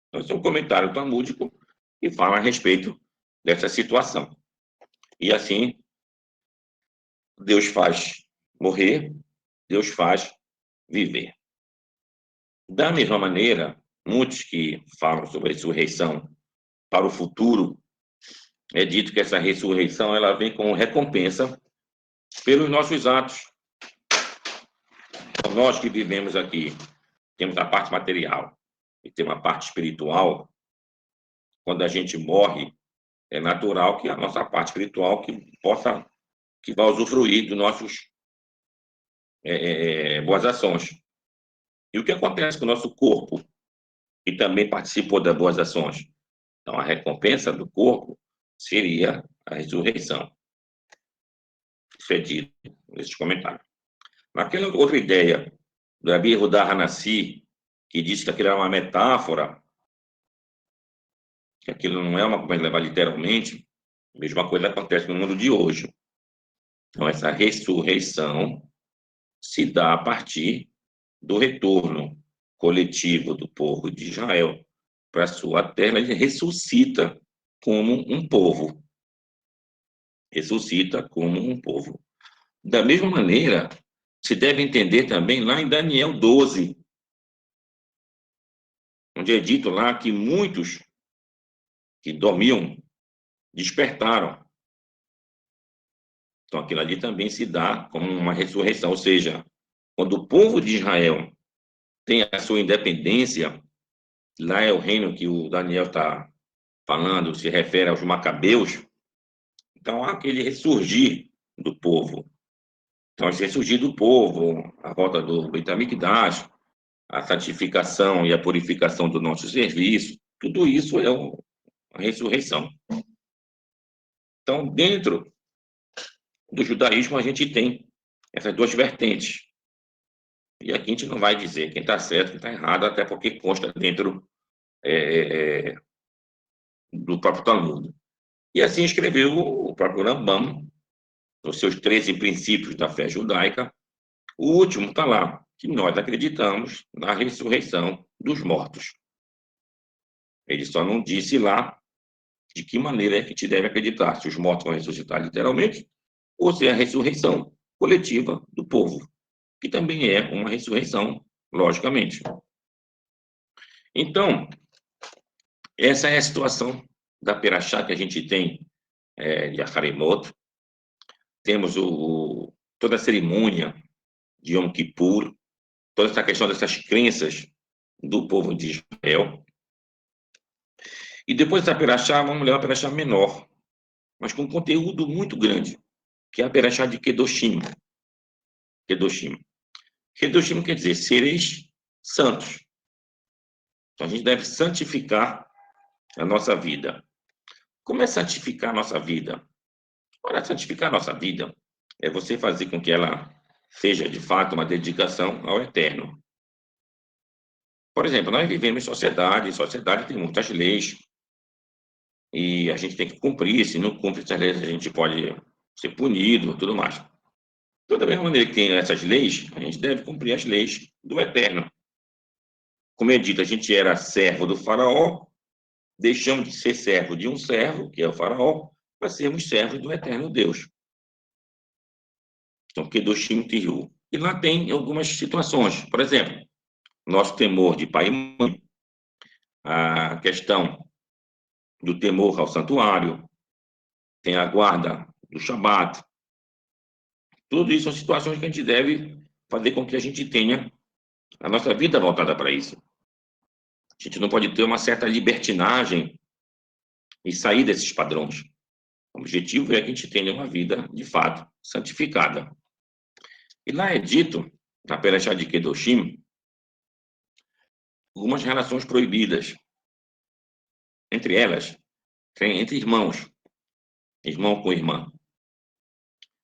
Então, esse é um comentário talmúdico que fala a respeito dessa situação. E assim, Deus faz morrer, Deus faz viver. Da mesma maneira, muitos que falam sobre a ressurreição para o futuro, é dito que essa ressurreição ela vem como recompensa pelos nossos atos. Então, nós que vivemos aqui, temos a parte material e temos a parte espiritual. Quando a gente morre, é natural que a nossa parte espiritual que vá usufruir dos nossos boas ações. E o que acontece com o nosso corpo, que também participou das boas ações? Então, a recompensa do corpo seria a ressurreição. Isso é dito nesse comentário. Naquela outra ideia do Rabi Yehuda Hanassi, que disse que aquilo era uma metáfora, que aquilo não é uma coisa levar literalmente, a mesma coisa acontece no mundo de hoje. Então, essa ressurreição se dá a partir do retorno coletivo do povo de Israel para a sua terra. Ele ressuscita como um povo. Ressuscita como um povo. Da mesma maneira, se deve entender também lá em Daniel 12, onde é dito lá que muitos que dormiam despertaram. Então, aquilo ali também se dá como uma ressurreição, ou seja, quando o povo de Israel tem a sua independência, lá é o reino que o Daniel está falando, se refere aos macabeus, então há aquele ressurgir do povo. Então, esse ressurgir do povo, a volta do Beit HaMikdash, a santificação e a purificação do nosso serviço, tudo isso é uma ressurreição. Então, dentro do judaísmo, a gente tem essas duas vertentes. E aqui a gente não vai dizer quem está certo, quem está errado, até porque consta dentro do próprio Talmud. E assim escreveu o próprio Rambam, nos seus 13 princípios da fé judaica. O último está lá, que nós acreditamos na ressurreição dos mortos. Ele só não disse lá de que maneira é que te deve acreditar, se os mortos vão ressuscitar literalmente, ou se é a ressurreição coletiva do povo, que também é uma ressurreição, logicamente. Então, essa é a situação da Perashá que a gente tem de Acharemoth. Temos toda a cerimônia de Yom Kippur, toda essa questão dessas crenças do povo de Israel. E depois dessa Perashá, vamos ler uma Perashá menor, mas com conteúdo muito grande, que é a Perashá de Kedoshim. Kedoshim. Kedoshim quer dizer seres santos. Então a gente deve santificar a nossa vida. Como é santificar a nossa vida? Para santificar a nossa vida, é você fazer com que ela seja, de fato, uma dedicação ao Eterno. Por exemplo, nós vivemos em sociedade tem muitas leis, e a gente tem que cumprir, se não cumpre essas leis, a gente pode ser punido, tudo mais. Então, da mesma maneira que tem essas leis, a gente deve cumprir as leis do Eterno. Como é dito, a gente era servo do faraó, deixamos de ser servo de um servo, que é o faraó, para sermos servos do Eterno Deus. Então, Kedoshim Tihu. E lá tem algumas situações. Por exemplo, nosso temor de pai e mãe, a questão do temor ao santuário, tem a guarda do Shabat. Tudo isso são situações que a gente deve fazer com que a gente tenha a nossa vida voltada para isso. A gente não pode ter uma certa libertinagem e sair desses padrões. O objetivo é que a gente tenha uma vida, de fato, santificada. E lá é dito, na Perashá de Kedoshim, algumas relações proibidas. Entre elas, tem entre irmãos, irmão com irmã.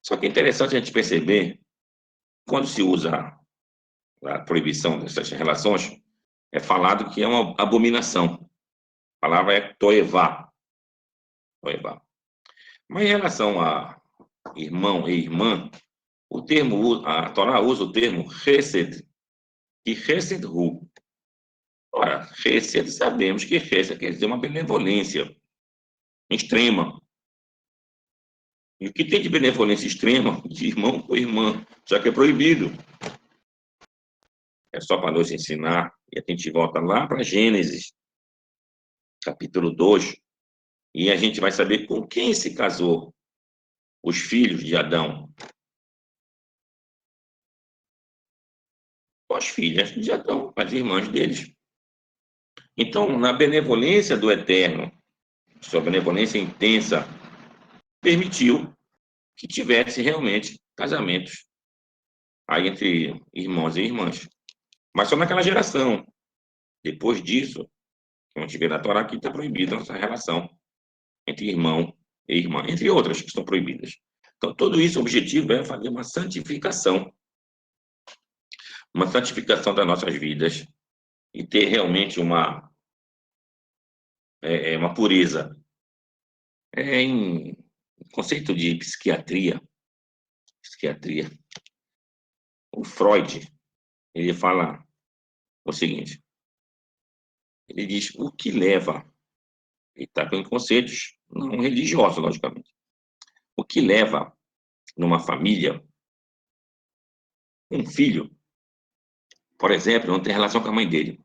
Só que é interessante a gente perceber, quando se usa a proibição dessas relações, é falado que é uma abominação. A palavra é toevá. Toevá. Mas em relação a irmão e irmã, a Torá usa o termo chesed e chesed hu. Ora, chesed, sabemos que chesed quer dizer uma benevolência extrema. E o que tem de benevolência extrema de irmão com irmã, já que é proibido? É só para nos ensinar, e a gente volta lá para Gênesis, capítulo 2, e a gente vai saber com quem se casou os filhos de Adão. Com as filhas de Adão, as irmãs deles. Então, na benevolência do Eterno, sua benevolência intensa, permitiu que tivesse realmente casamentos aí entre irmãos e irmãs. Mas só naquela geração. Depois disso, como a gente vê na Torá, aqui está proibida essa relação entre irmão e irmã, entre outras que estão proibidas. Então, tudo isso, o objetivo é fazer uma santificação das nossas vidas e ter realmente uma pureza. Em conceito de psiquiatria, o Freud, ele fala o seguinte, ele diz o que leva, ele está com conceitos não religiosos, logicamente, o que leva numa família um filho, por exemplo, não tem relação com a mãe dele,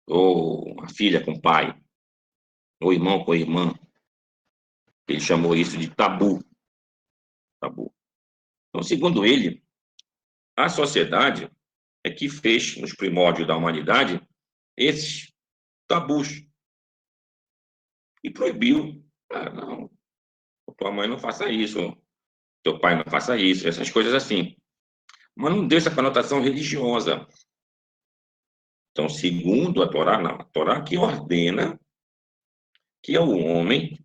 ou a filha com o pai, ou irmão com a irmã. Ele chamou isso de tabu. Tabu. Então, segundo ele, a sociedade é que fez, nos primórdios da humanidade, esses tabus. E proibiu. Não, tua mãe não faça isso, teu pai não faça isso, essas coisas assim. Mas não deu essa conotação religiosa. Então, segundo a Torá, não. A Torá que ordena que o homem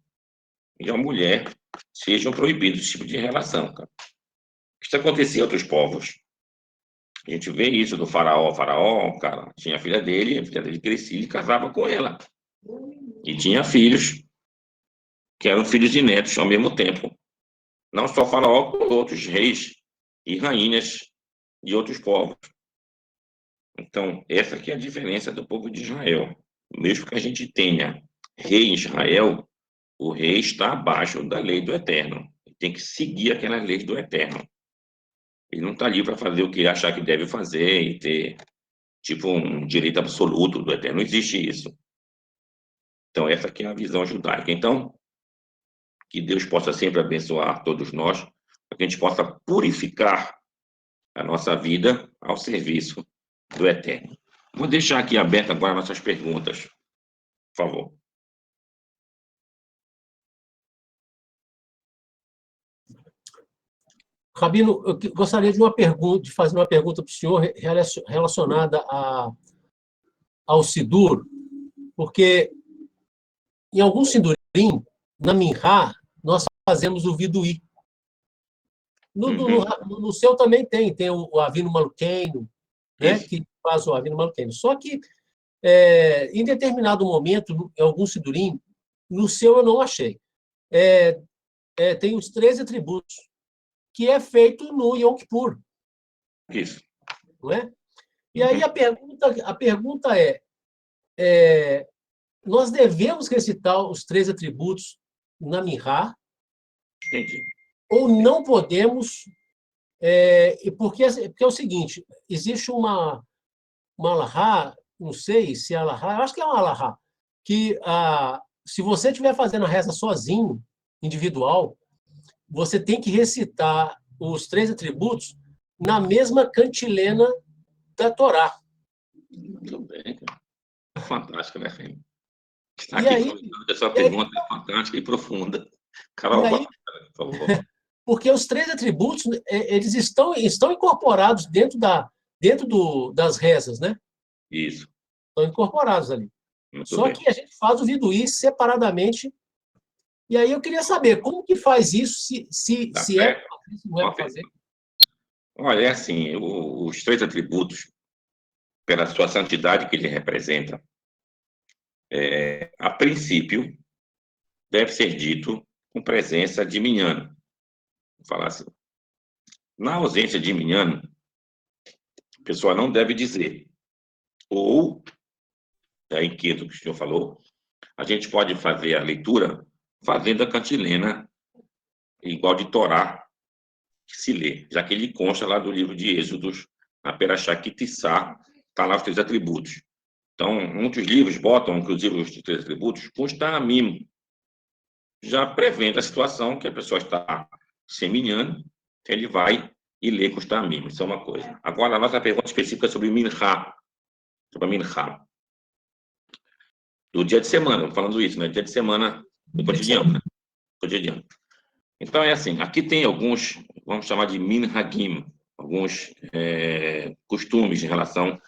e a mulher sejam proibidos esse tipo de relação, cara. Isso acontecia em outros povos. A gente vê isso do faraó. O faraó, cara, tinha a filha dele crescia e casava com ela. E tinha filhos, que eram filhos e netos ao mesmo tempo. Não só o faraó, como outros reis e rainhas de outros povos. Então, essa aqui é a diferença do povo de Israel. Mesmo que a gente tenha rei em Israel, o rei está abaixo da lei do Eterno. Ele tem que seguir aquelas leis do Eterno. Ele não está ali para fazer o que ele achar que deve fazer e ter, tipo, um direito absoluto do Eterno. Não existe isso. Então, essa aqui é a visão judaica. Então, que Deus possa sempre abençoar todos nós, para que a gente possa purificar a nossa vida ao serviço do Eterno. Vou deixar aqui aberto agora nossas perguntas, por favor. Rabino, eu gostaria de fazer uma pergunta para o senhor relacionada ao Sidur, porque em alguns Sidurim, na Minhá, nós fazemos o Viduí. No seu também tem o Avinu Malkeinu, né, que faz o Avinu Malkeinu. Só que, em determinado momento, em alguns Sidurim, no seu eu não achei. Tem os 13 atributos, que é feito no Yom Kippur. Isso. Não é? E aí a pergunta nós devemos recitar os 13 atributos na Minhá, ou não podemos, porque é o seguinte, existe uma alahá, não sei se é alahá, eu acho que é uma alahá, que se você estiver fazendo a reza sozinho, individual, você tem que recitar os 13 atributos na mesma cantilena da Torá. Muito bem. Fantástico, né, Fêmea? Está E aqui aí, falando que a sua pergunta é fantástica e profunda. Carol, por favor. Porque os 13 atributos, eles estão incorporados dentro das rezas, né? Isso. Estão incorporados ali. Muito Só bem. que a gente faz o viduí separadamente. E aí eu queria saber como que faz isso, se é para fazer. Olha, é assim, os 3 atributos, pela sua santidade que ele representa, a princípio, deve ser dito com presença de minhano. Vou falar assim. Na ausência de minhano, a pessoa não deve dizer. Ou, é inquieto que o senhor falou, a gente pode fazer a leitura fazendo a cantilena igual de Torá, que se lê, já que ele consta lá do livro de Êxodos, na Perashá Kitissá, está lá os 3 atributos. Então, muitos livros botam, inclusive, os 3 atributos, consta a mimo, já prevendo a situação que a pessoa está seminhando, ele vai e lê consta a mimo. Isso é uma coisa. Agora, a nossa pergunta específica é sobre Minhá, sobre a Minhá. Do dia de semana, falando isso, né? Dia de semana do cotidiano, né? Cotidiano. Então, é assim, aqui tem alguns, vamos chamar de minhagim, alguns costumes em relação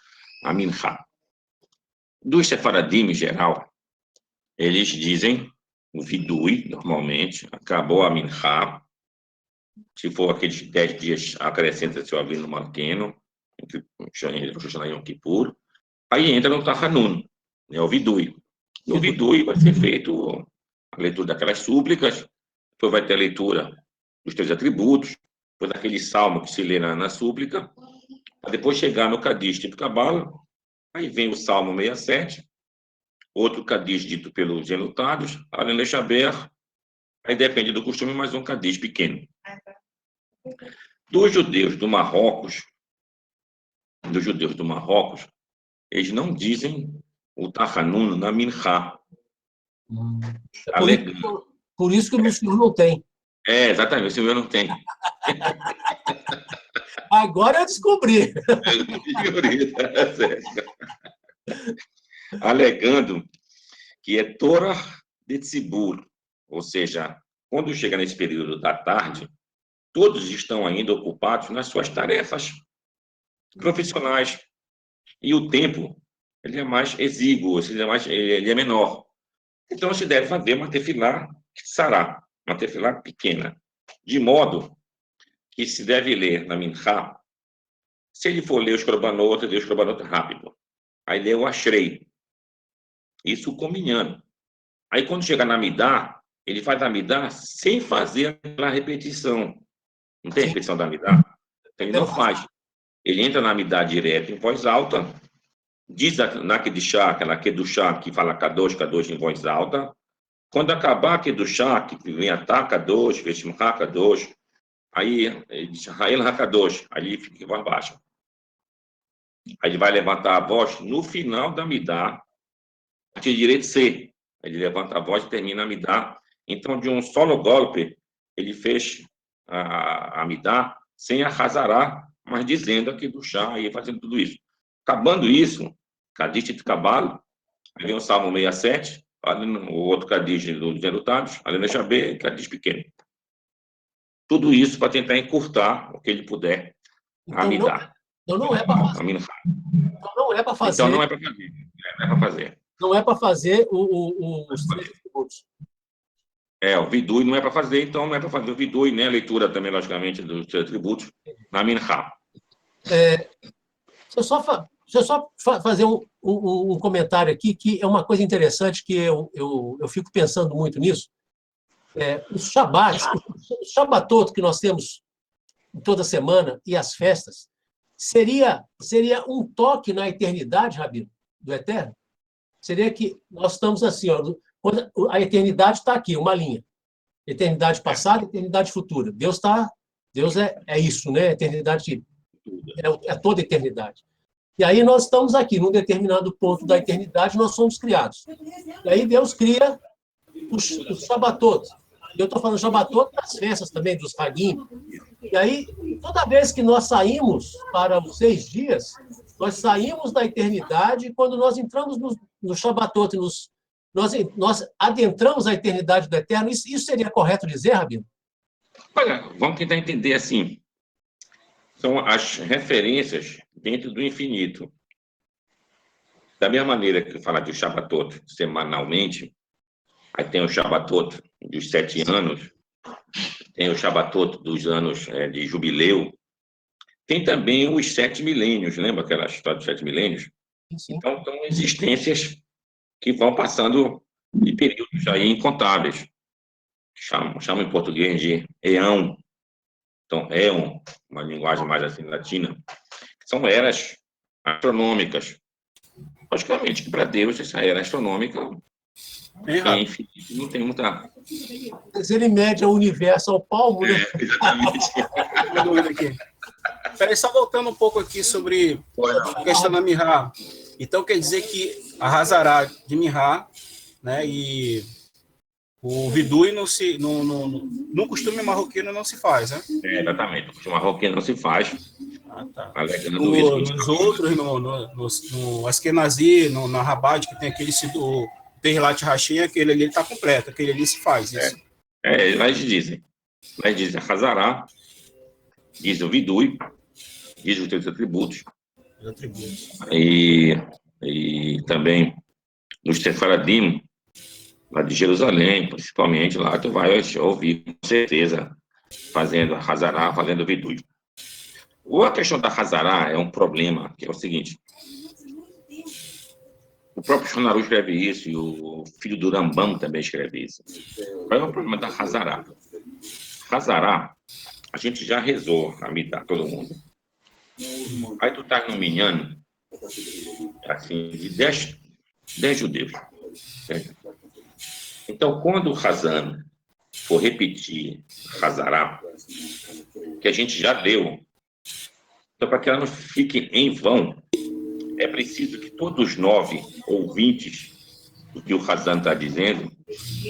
a minhá. Dos sefaradim, em geral, eles dizem o vidui, normalmente, acabou a minhá, se for aqueles 10 dias, acrescenta-se o avino malqueno, entre Rosh Hashanah e Yom Kippur, aí entra no Tahanun, né, o vidui. No vidui vai ser feito a leitura daquelas súplicas, depois vai ter a leitura dos 3 atributos, depois aquele salmo que se lê na súplica, para depois chegar no Kadish tipo Cabala, aí vem o Salmo 67, outro Kadish dito pelos enlutados, Alen Lechaber, aí depende do costume, mais um Kadish pequeno. Dos judeus do Marrocos, eles não dizem o Tahanun na Minhá. Por isso que o senhor não tem. Exatamente, o senhor não tem. Agora eu descobri. Alegando que é Torah de Tzibur, ou seja, quando chega nesse período da tarde, todos estão ainda ocupados nas suas tarefas profissionais e o tempo ele é mais exíguo, ele é menor. Então se deve fazer uma tefilá sará, uma tefilá pequena, de modo que se deve ler na Minhá. Se ele for ler os Korbanot, lê os Korbanot rápido. Aí lê o Ashrei. Isso com minhano. Aí quando chega na Midá, ele faz a Midá sem fazer aquela repetição. Não tem repetição da Midá? Então, ele não faz. Ele entra na Amidá direto em voz alta, diz na Kedushá, aquela Kedushá que fala Kadosh, Kadosh em voz alta. Quando acabar a Kedushá, que vem a Kadosh, Veshimcha Kadosh, aí ele diz Ha'el HaKadosh, aí ele fica em voz baixa. Aí ele vai levantar a voz no final da Amidá, a partir de direito C. Ele levanta a voz e termina a Amidá. Então, de um solo golpe, ele fez a Amidá sem a Hazará, mas dizendo aqui do chá e fazendo tudo isso. Acabando isso, Kadish de Cabalo, aí vem o Salmo 67, o outro Kadish do Zerutados, Alena Xabê, Kadish pequeno. Tudo isso para tentar encurtar o que ele puder a Amidá. Então não é para fazer. Então não é para fazer. Então não é para fazer. Não é para fazer. Não é para fazer os 3 atributos. O vidui não é para fazer, então não é para fazer o vidui, né? A leitura também, logicamente, dos atributos na Minha. Deixa eu só fazer um comentário aqui, que é uma coisa interessante, que eu fico pensando muito nisso. Os Shabbats, o Shabbatot que nós temos toda semana e as festas, seria um toque na eternidade, Rabino, do Eterno? Seria que nós estamos assim, ó, a eternidade está aqui, uma linha. Eternidade passada, eternidade futura. Deus é isso, né? Eternidade é toda a eternidade. E aí nós estamos aqui, num determinado ponto da eternidade, nós somos criados. E aí Deus cria os Shabbatot. Eu estou falando Shabbatot das festas também, dos Hagim. E aí, toda vez que nós saímos para os 6 dias, nós saímos da eternidade, e quando nós entramos no Shabbatot, nós adentramos a eternidade do Eterno. Isso seria correto dizer, Rabino? Olha, vamos tentar entender assim. São as referências dentro do infinito. Da mesma maneira que fala de Shabbatot semanalmente, aí tem o Shabbatot dos 7 anos, tem o Shabbatot dos anos de jubileu, tem também os 7 milênios, lembra aquela história dos 7 milênios? Sim. Então, são existências que vão passando de períodos aí incontáveis. Chama em português de eão. Então, éon, uma linguagem mais assim latina, são eras astronômicas. Logicamente que para Deus essa era astronômica é infinita, não tem muita... Mas ele mede o universo ao palmo, né? Exatamente. Uma dúvida aqui. Peraí, só voltando um pouco aqui sobre a questão da Mihá. Então, quer dizer que a Hazará de Mihá, né, e o Vidui no costume marroquino não se faz, né? Exatamente. No costume marroquino não se faz. Tá. Nos outros, no Askenazi, na Rabat, que tem aquele do Terlat Rachim, aquele ali está completo, aquele ali se faz isso. Eles dizem Hazará, diz o Vidui, diz os 3 atributos. E também nos Sefaradim, lá de Jerusalém, principalmente, lá tu vai ouvir, com certeza, fazendo Hazará, fazendo Vidui. A questão da Hazará é um problema, que é o seguinte: o próprio Shonaru escreve isso, e o filho do Rambam também escreve isso. Qual é o problema da Hazará? Hazará, a gente já rezou a Midá, todo mundo. Aí tu tá no minyan, assim, de 10 judeus. Certo? Então, quando o Hazan for repetir Hazará, que a gente já deu, então, para que ela não fique em vão, é preciso que todos os 9 ouvintes do que o Hazan está dizendo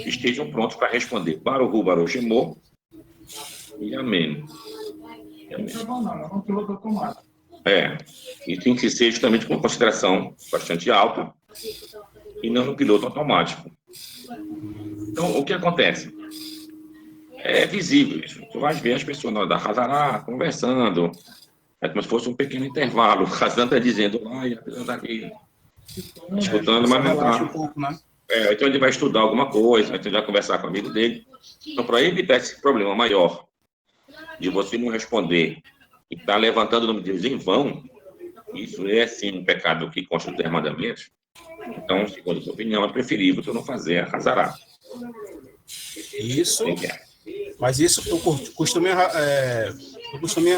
estejam prontos para responder Baruch Hu Baruch Shemo e Amém. E tem que ser justamente com consideração bastante alta e não no piloto automático. Então, o que acontece? É visível isso. Tu vais ver as pessoas na hora da Hazará conversando, é como se fosse um pequeno intervalo. O Hazan está dizendo, e a pessoa está aqui escutando, mas não está. Um pouco, né? Então ele vai estudar alguma coisa, então ele vai conversar com o amigo dele. Então, para evitar esse problema maior de você não responder e estar levantando o nome de Deus em vão, isso é, sim, um pecado que consta dos 10 mandamentos. Então, segundo a sua opinião, é preferível tu não fazer a Hazará. Isso. Mas isso, o costume O costume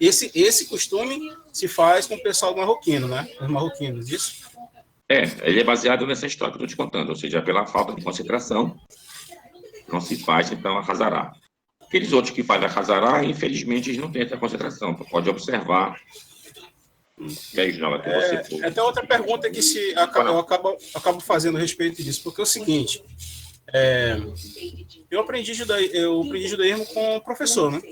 esse costume se faz com o pessoal marroquino, né? Os marroquinos, isso? Ele é baseado nessa história que eu estou te contando, ou seja, pela falta de concentração, não se faz, então, a Hazará. Aqueles outros que fazem a Hazará, infelizmente, eles não têm essa concentração. Tu pode observar. Até outra pergunta que eu acabo fazendo a respeito disso, porque é o seguinte, eu aprendi judaísmo com o professor, né?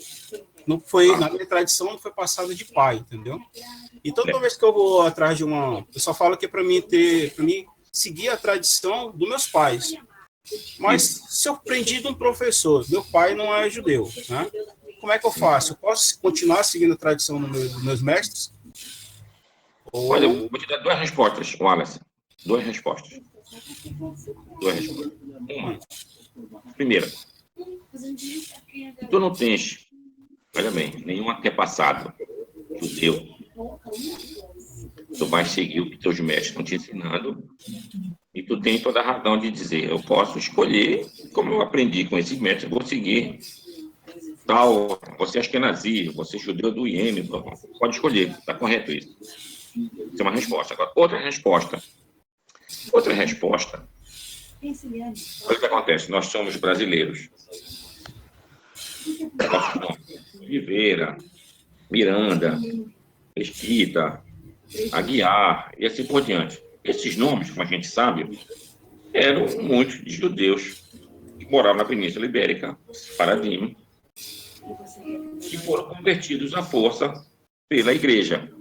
Não foi, na minha tradição, não foi passada de pai, entendeu? E toda vez que eu vou atrás de uma... Eu só falo que é para mim seguir a tradição dos meus pais. Mas se eu aprendi de um professor, meu pai não é judeu, né? Como é que eu faço? Eu posso continuar seguindo a tradição dos meus mestres? Olha, eu vou te dar duas respostas, Wallace. Duas respostas. Uma. Primeira, tu não tens, olha bem, nenhum antepassado judeu. Tu vais seguir o que teus mestres estão te ensinando e tu tens toda a razão de dizer, eu posso escolher, como eu aprendi com esses mestres, vou seguir tal, você é Ashkenazi, você é judeu do Iêmen, pode escolher, está correto isso. Isso é uma resposta. Agora, outra resposta. Olha o que acontece, nós somos brasileiros. Oliveira, Miranda, Mesquita, Aguiar, e assim por diante. Esses nomes, como a gente sabe, eram muitos de judeus que moravam na Península Ibérica, Paradim, que foram convertidos à força pela igreja.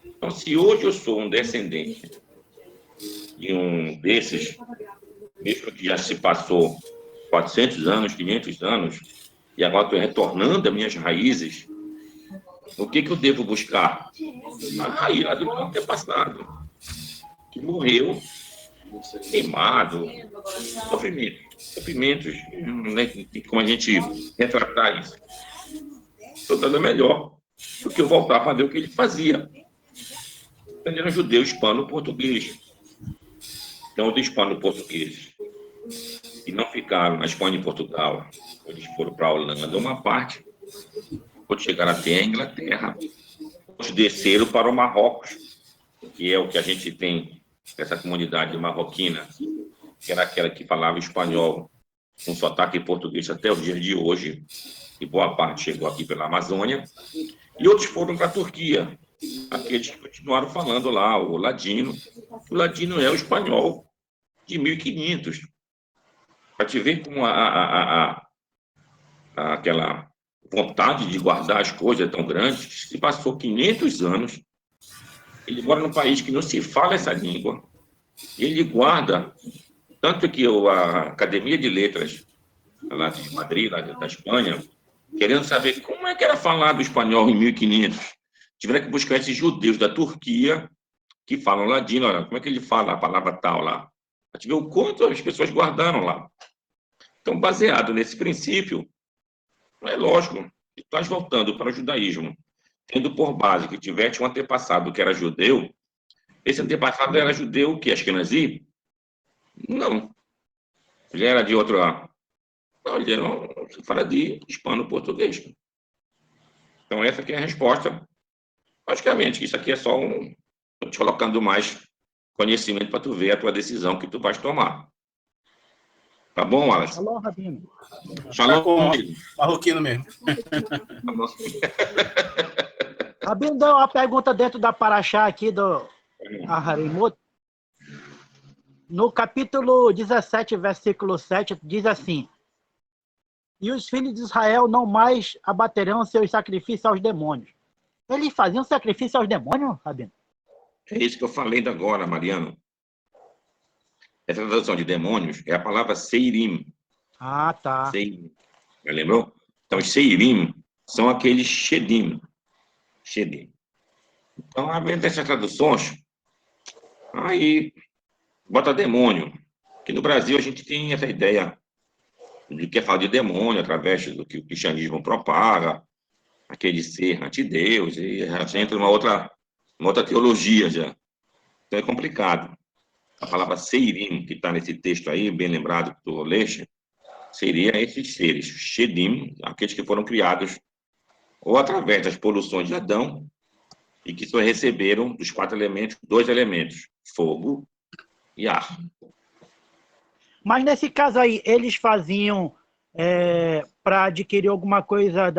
Então, se hoje eu sou um descendente de um desses, mesmo que já se passou 400 anos, 500 anos, e agora estou retornando às minhas raízes, o que eu devo buscar? A raiz lá do meu antepassado, que morreu queimado, sofrimentos, né? Como a gente retratar isso? Estou dando melhor do que eu voltar a fazer o que ele fazia. Ele era judeu, hispano-português. Então, os hispano-portugueses que não ficaram na Espanha e Portugal, eles foram para a Holanda, uma parte, quando chegaram até a Inglaterra, eles desceram para o Marrocos, que é o que a gente tem, essa comunidade marroquina, que era aquela que falava espanhol com sotaque português até os dias de hoje, e boa parte chegou aqui pela Amazônia, e outros foram para a Turquia, aqueles que continuaram falando lá, o ladino. O ladino é o espanhol de 1500. Para te ver como aquela vontade de guardar as coisas é tão grande, se passou 500 anos, ele mora num país que não se fala essa língua, ele guarda, tanto que a Academia de Letras, lá de Madrid, lá da Espanha, querendo saber como é que era falado o espanhol em 1500, tiveram que buscar esses judeus da Turquia que falam ladino, olha, como é que ele fala a palavra tal lá? A gente vê o quanto as pessoas guardaram lá. Então, baseado nesse princípio, é lógico, estás voltando para o judaísmo, tendo por base que tivesse um antepassado que era judeu, esse antepassado era judeu que Ashkenazi? Não. Ele era de outra... Não, ele era um sefaradi hispano-português. Então, essa aqui é a resposta. Logicamente, isso aqui é só Estou te colocando mais conhecimento para tu ver a tua decisão que tu vais tomar. Tá bom, Wallace? Shalom, Rabino. Shalom, com marroquino mesmo. Rabino, dá uma pergunta dentro da Paraxá aqui do Aharimut. No capítulo 17, versículo 7, diz assim: e os filhos de Israel não mais abaterão seus sacrifícios aos demônios. Eles faziam sacrifício aos demônios, Rabino? É isso que eu falei ainda agora, Mariano. Essa tradução de demônios é a palavra seirim. Ah, tá. Seirim. Já lembrou? Então, os seirim são aqueles shedim. Então, havendo essas traduções, aí bota demônio. Aqui no Brasil, a gente tem essa ideia de que é falar de demônio através do que o cristianismo propaga, aquele ser anti-Deus, e a gente entra numa outra teologia já. Então é complicado. A palavra seirim, que está nesse texto aí, bem lembrado que tu leste, seria esses seres, Shedim, aqueles que foram criados ou através das poluições de Adão e que só receberam dos 4 elementos, 2 elementos, fogo e ar. Mas nesse caso aí, eles faziam para adquirir alguma coisa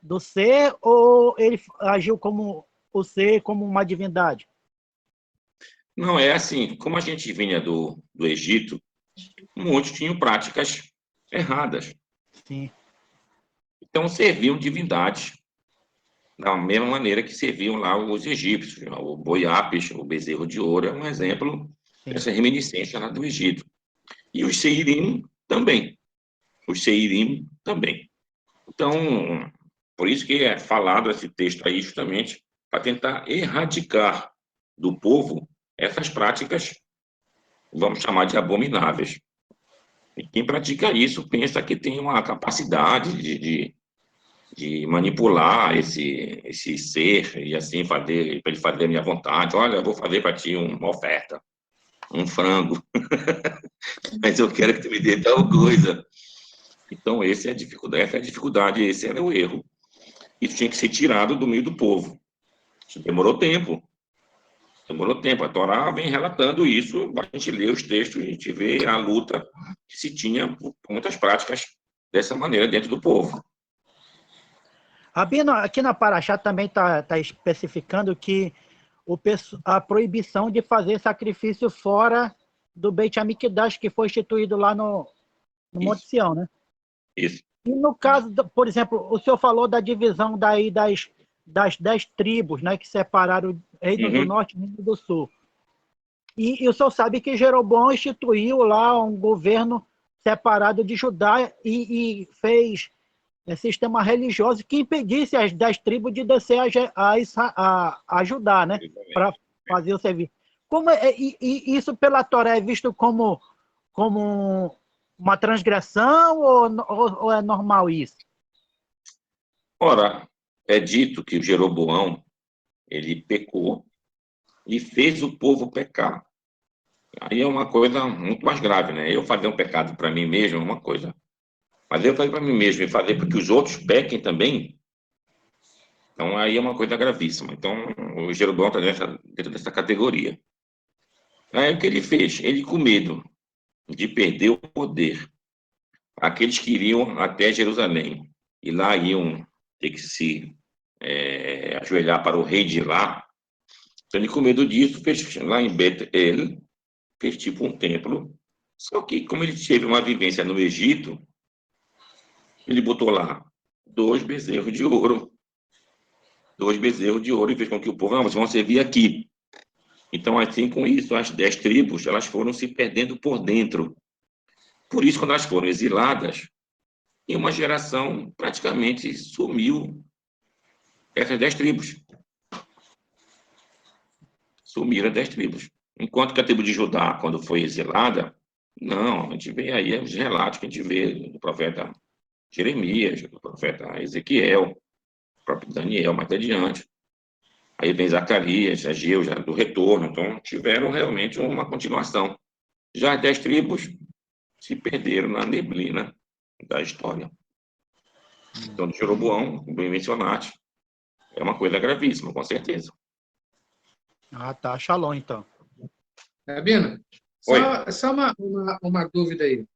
do ser, ou ele agiu como o ser, como uma divindade? Não, é assim, como a gente vinha do Egito, muitos tinham práticas erradas. Sim. Então, serviam divindades da mesma maneira que serviam lá os egípcios. O boi Apis, o bezerro de ouro, é um exemplo dessa reminiscência lá do Egito. E os Seirim também. Os Seirim também. Então, por isso que é falado esse texto aí justamente para tentar erradicar do povo essas práticas, vamos chamar de abomináveis. E quem pratica isso pensa que tem uma capacidade de manipular esse ser e assim fazer, para ele fazer a minha vontade. Olha, eu vou fazer para ti uma oferta, um frango, mas eu quero que tu me dê tal coisa. Então, essa é a dificuldade, esse era o erro. Isso tinha que ser tirado do meio do povo. Isso demorou tempo. Demorou tempo. A Torá vem relatando isso, a gente lê os textos, a gente vê a luta que se tinha por muitas práticas dessa maneira dentro do povo. Rabino, aqui na Paraxá também está especificando que a proibição de fazer sacrifício fora do Beit HaMikdash, que foi instituído lá no Monte Sião, né? Isso. E no caso, por exemplo, o senhor falou da divisão daí das 10 tribos, né, que separaram o Reino do Norte e o Reino do Sul. E o senhor sabe que Jeroboão instituiu lá um governo separado de Judá e fez sistema religioso que impedisse as 10 tribos de descer a Judá, né, para fazer o serviço. Como isso pela Torá é visto como uma transgressão ou é normal isso? Ora, é dito que o Jeroboão, ele pecou e fez o povo pecar. Aí é uma coisa muito mais grave, né? Eu fazer um pecado para mim mesmo é uma coisa. Mas eu fazer para mim mesmo e fazer para que os outros pequem também, então aí é uma coisa gravíssima. Então, o Jeroboão está dentro dessa categoria. Aí o que ele fez? Ele, com medo de perder o poder, aqueles que iriam até Jerusalém e lá iam ter que se ajoelhar para o rei de lá. Então, ele, com medo disso, fez lá em Bet-El, fez tipo um templo. Só que, como ele teve uma vivência no Egito, ele botou lá 2 bezerros de ouro. 2 bezerros de ouro e fez com que o povo, não, vocês vão servir aqui. Então, assim, com isso, as 10 tribos, elas foram se perdendo por dentro. Por isso, quando elas foram exiladas, em uma geração praticamente sumiu essas 10 tribos. Sumiram as 10 tribos. Enquanto que a tribo de Judá, quando foi exilada, não, a gente vê aí os relatos que a gente vê do profeta Jeremias, do profeta Ezequiel, do próprio Daniel, mais adiante. Aí vem Zacarias, Ageu, já do retorno. Então, tiveram realmente uma continuação. Já as 10 tribos se perderam na neblina da história. Então, do Jeroboão, bem mencionaste, é uma coisa gravíssima, com certeza. Ah, tá. Shalom, então. Rabino, só uma dúvida aí. O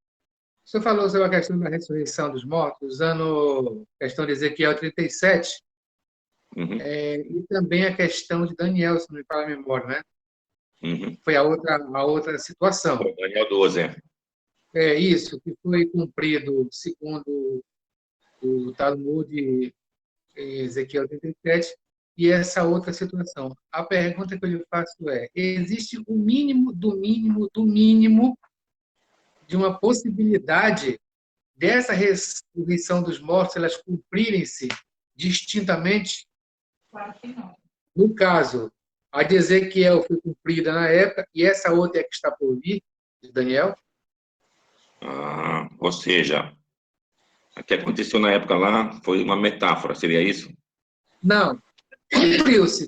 senhor falou sobre a questão da ressurreição dos mortos, usando a questão de Ezequiel 37, e também a questão de Daniel, se não me falha a memória, né? Foi a outra situação. Daniel 12, É isso, que foi cumprido segundo o Talmud Ezequiel 37, e essa outra situação. A pergunta que eu lhe faço é: existe o mínimo do mínimo do mínimo de uma possibilidade dessa ressurreição dos mortos elas cumprirem-se distintamente? Claro que não. No caso, a de Ezequiel foi cumprida na época e essa outra é que está por vir, de Daniel? ou seja, o que aconteceu na época lá foi uma metáfora, seria isso? Não.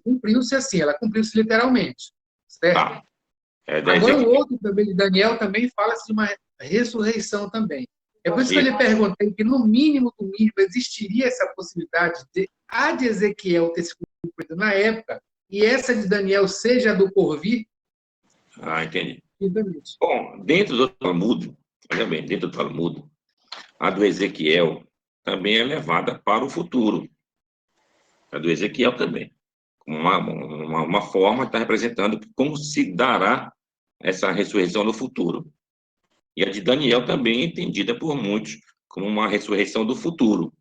Cumpriu-se assim, ela cumpriu-se literalmente, certo? Tá. Agora o outro também de Daniel também fala-se de uma ressurreição também. É por isso que eu lhe perguntei que, no mínimo do mínimo, existiria essa possibilidade de a de Ezequiel ter se cumprido na época e essa de Daniel seja a do porvir? Ah, entendi. Bom, dentro do Talmud, olha bem, dentro do Talmud, a do Ezequiel também é levada para o futuro. A do Ezequiel também. Uma forma está representando como se dará essa ressurreição no futuro. E a de Daniel também é entendida por muitos como uma ressurreição do futuro.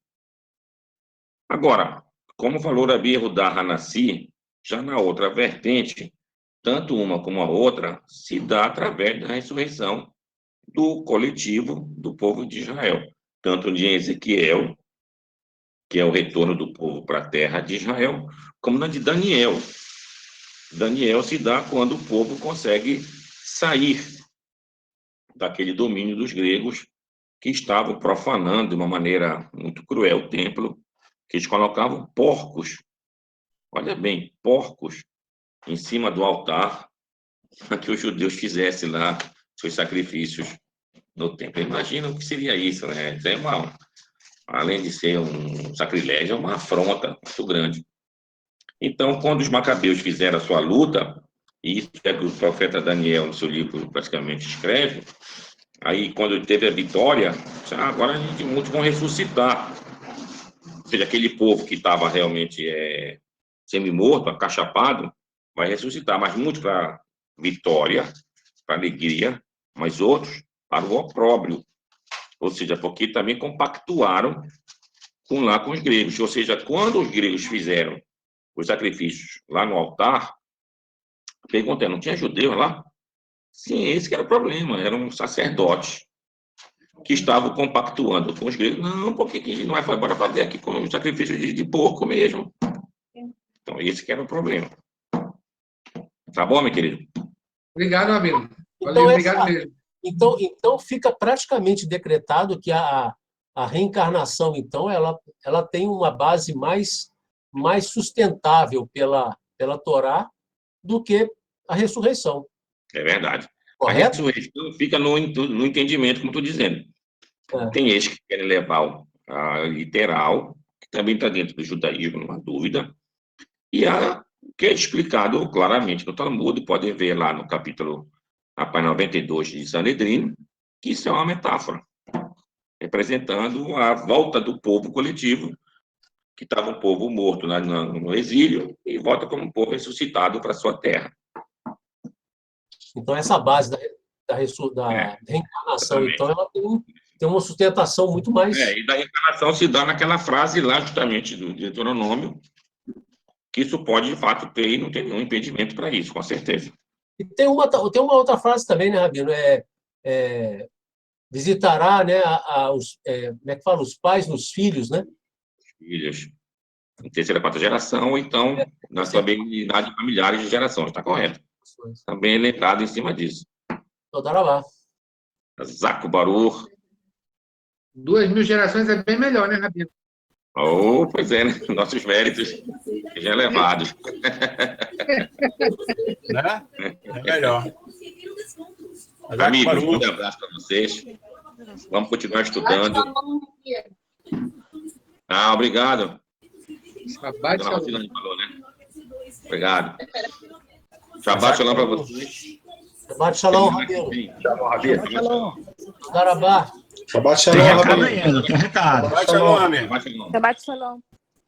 Agora, como falou Rabi Yehudá Hanassi, já na outra vertente, tanto uma como a outra se dá através da ressurreição do coletivo do povo de Israel. Tanto de Ezequiel, que é o retorno do povo para a terra de Israel, como na de Daniel. Daniel se dá quando o povo consegue sair daquele domínio dos gregos que estavam profanando de uma maneira muito cruel o templo, que eles colocavam porcos, olha bem, porcos, em cima do altar, para que os judeus fizessem lá seus sacrifícios no templo. Imagina o que seria isso, né? Isso é além de ser um sacrilégio, é uma afronta muito grande. Então, quando os macabeus fizeram a sua luta, e isso é que o profeta Daniel, no seu livro, praticamente escreve, aí, quando teve a vitória, agora muitos vão ressuscitar. Ou seja, aquele povo que estava realmente semi-morto, acachapado, vai ressuscitar. Mas muitos para vitória, para alegria, mas outros para o opróbrio. Ou seja, porque também compactuaram com os gregos. Ou seja, quando os gregos fizeram os sacrifícios lá no altar, perguntei, não tinha judeus lá? Sim, esse que era o problema, eram sacerdotes que estavam compactuando com os gregos. Não, porque a gente não vai embora fazer aqui com o sacrifício de porco mesmo. Então, esse que era o problema. Tá bom, meu querido? Obrigado, Rabino. Então, Obrigado mesmo. Então fica praticamente decretado que a reencarnação, então, ela tem uma base mais sustentável pela Torá do que a ressurreição. É verdade. Correto? A ressurreição fica no entendimento, como estou dizendo. Tem esses que querem levar a literal, que também está dentro do judaísmo, não há dúvida, e que é explicado claramente no Talmud, podem ver lá no capítulo, na página 92 de Sanedrim, que isso é uma metáfora, representando a volta do povo coletivo, que estava um povo morto no exílio, e volta como um povo ressuscitado para a sua terra. Então, essa base da reencarnação, então, ela tem uma sustentação muito mais... E da reencarnação se dá naquela frase lá, justamente, do Deuteronômio, que isso pode, de fato, ter, e não tem nenhum impedimento para isso, com certeza. E tem uma outra frase também, né, Rabino? Visitará, né, como é que fala? Os pais nos filhos, né? Filhos. Em terceira, quarta geração, ou então, na estabilidade de familiares de gerações, está correto. Também é lembrado em cima disso. Todarabá. Zaco Baruch. 2.000 gerações é bem melhor, né, Rabino? Oh, pois é, né? Nossos méritos já elevados. Né? É melhor. Amigos, um grande abraço para vocês. Vamos continuar estudando. Obrigado. Shabbat Dona shalom. falou, né? Obrigado. Shabbat shalom para vocês. Shabbat shalom, Rabino. Shabbat shalom. Todarabá. Shabbat shalom, Rabino. Tem recado. Shabbat shalom, amigo. Shabbat shalom. Shabbat shalom.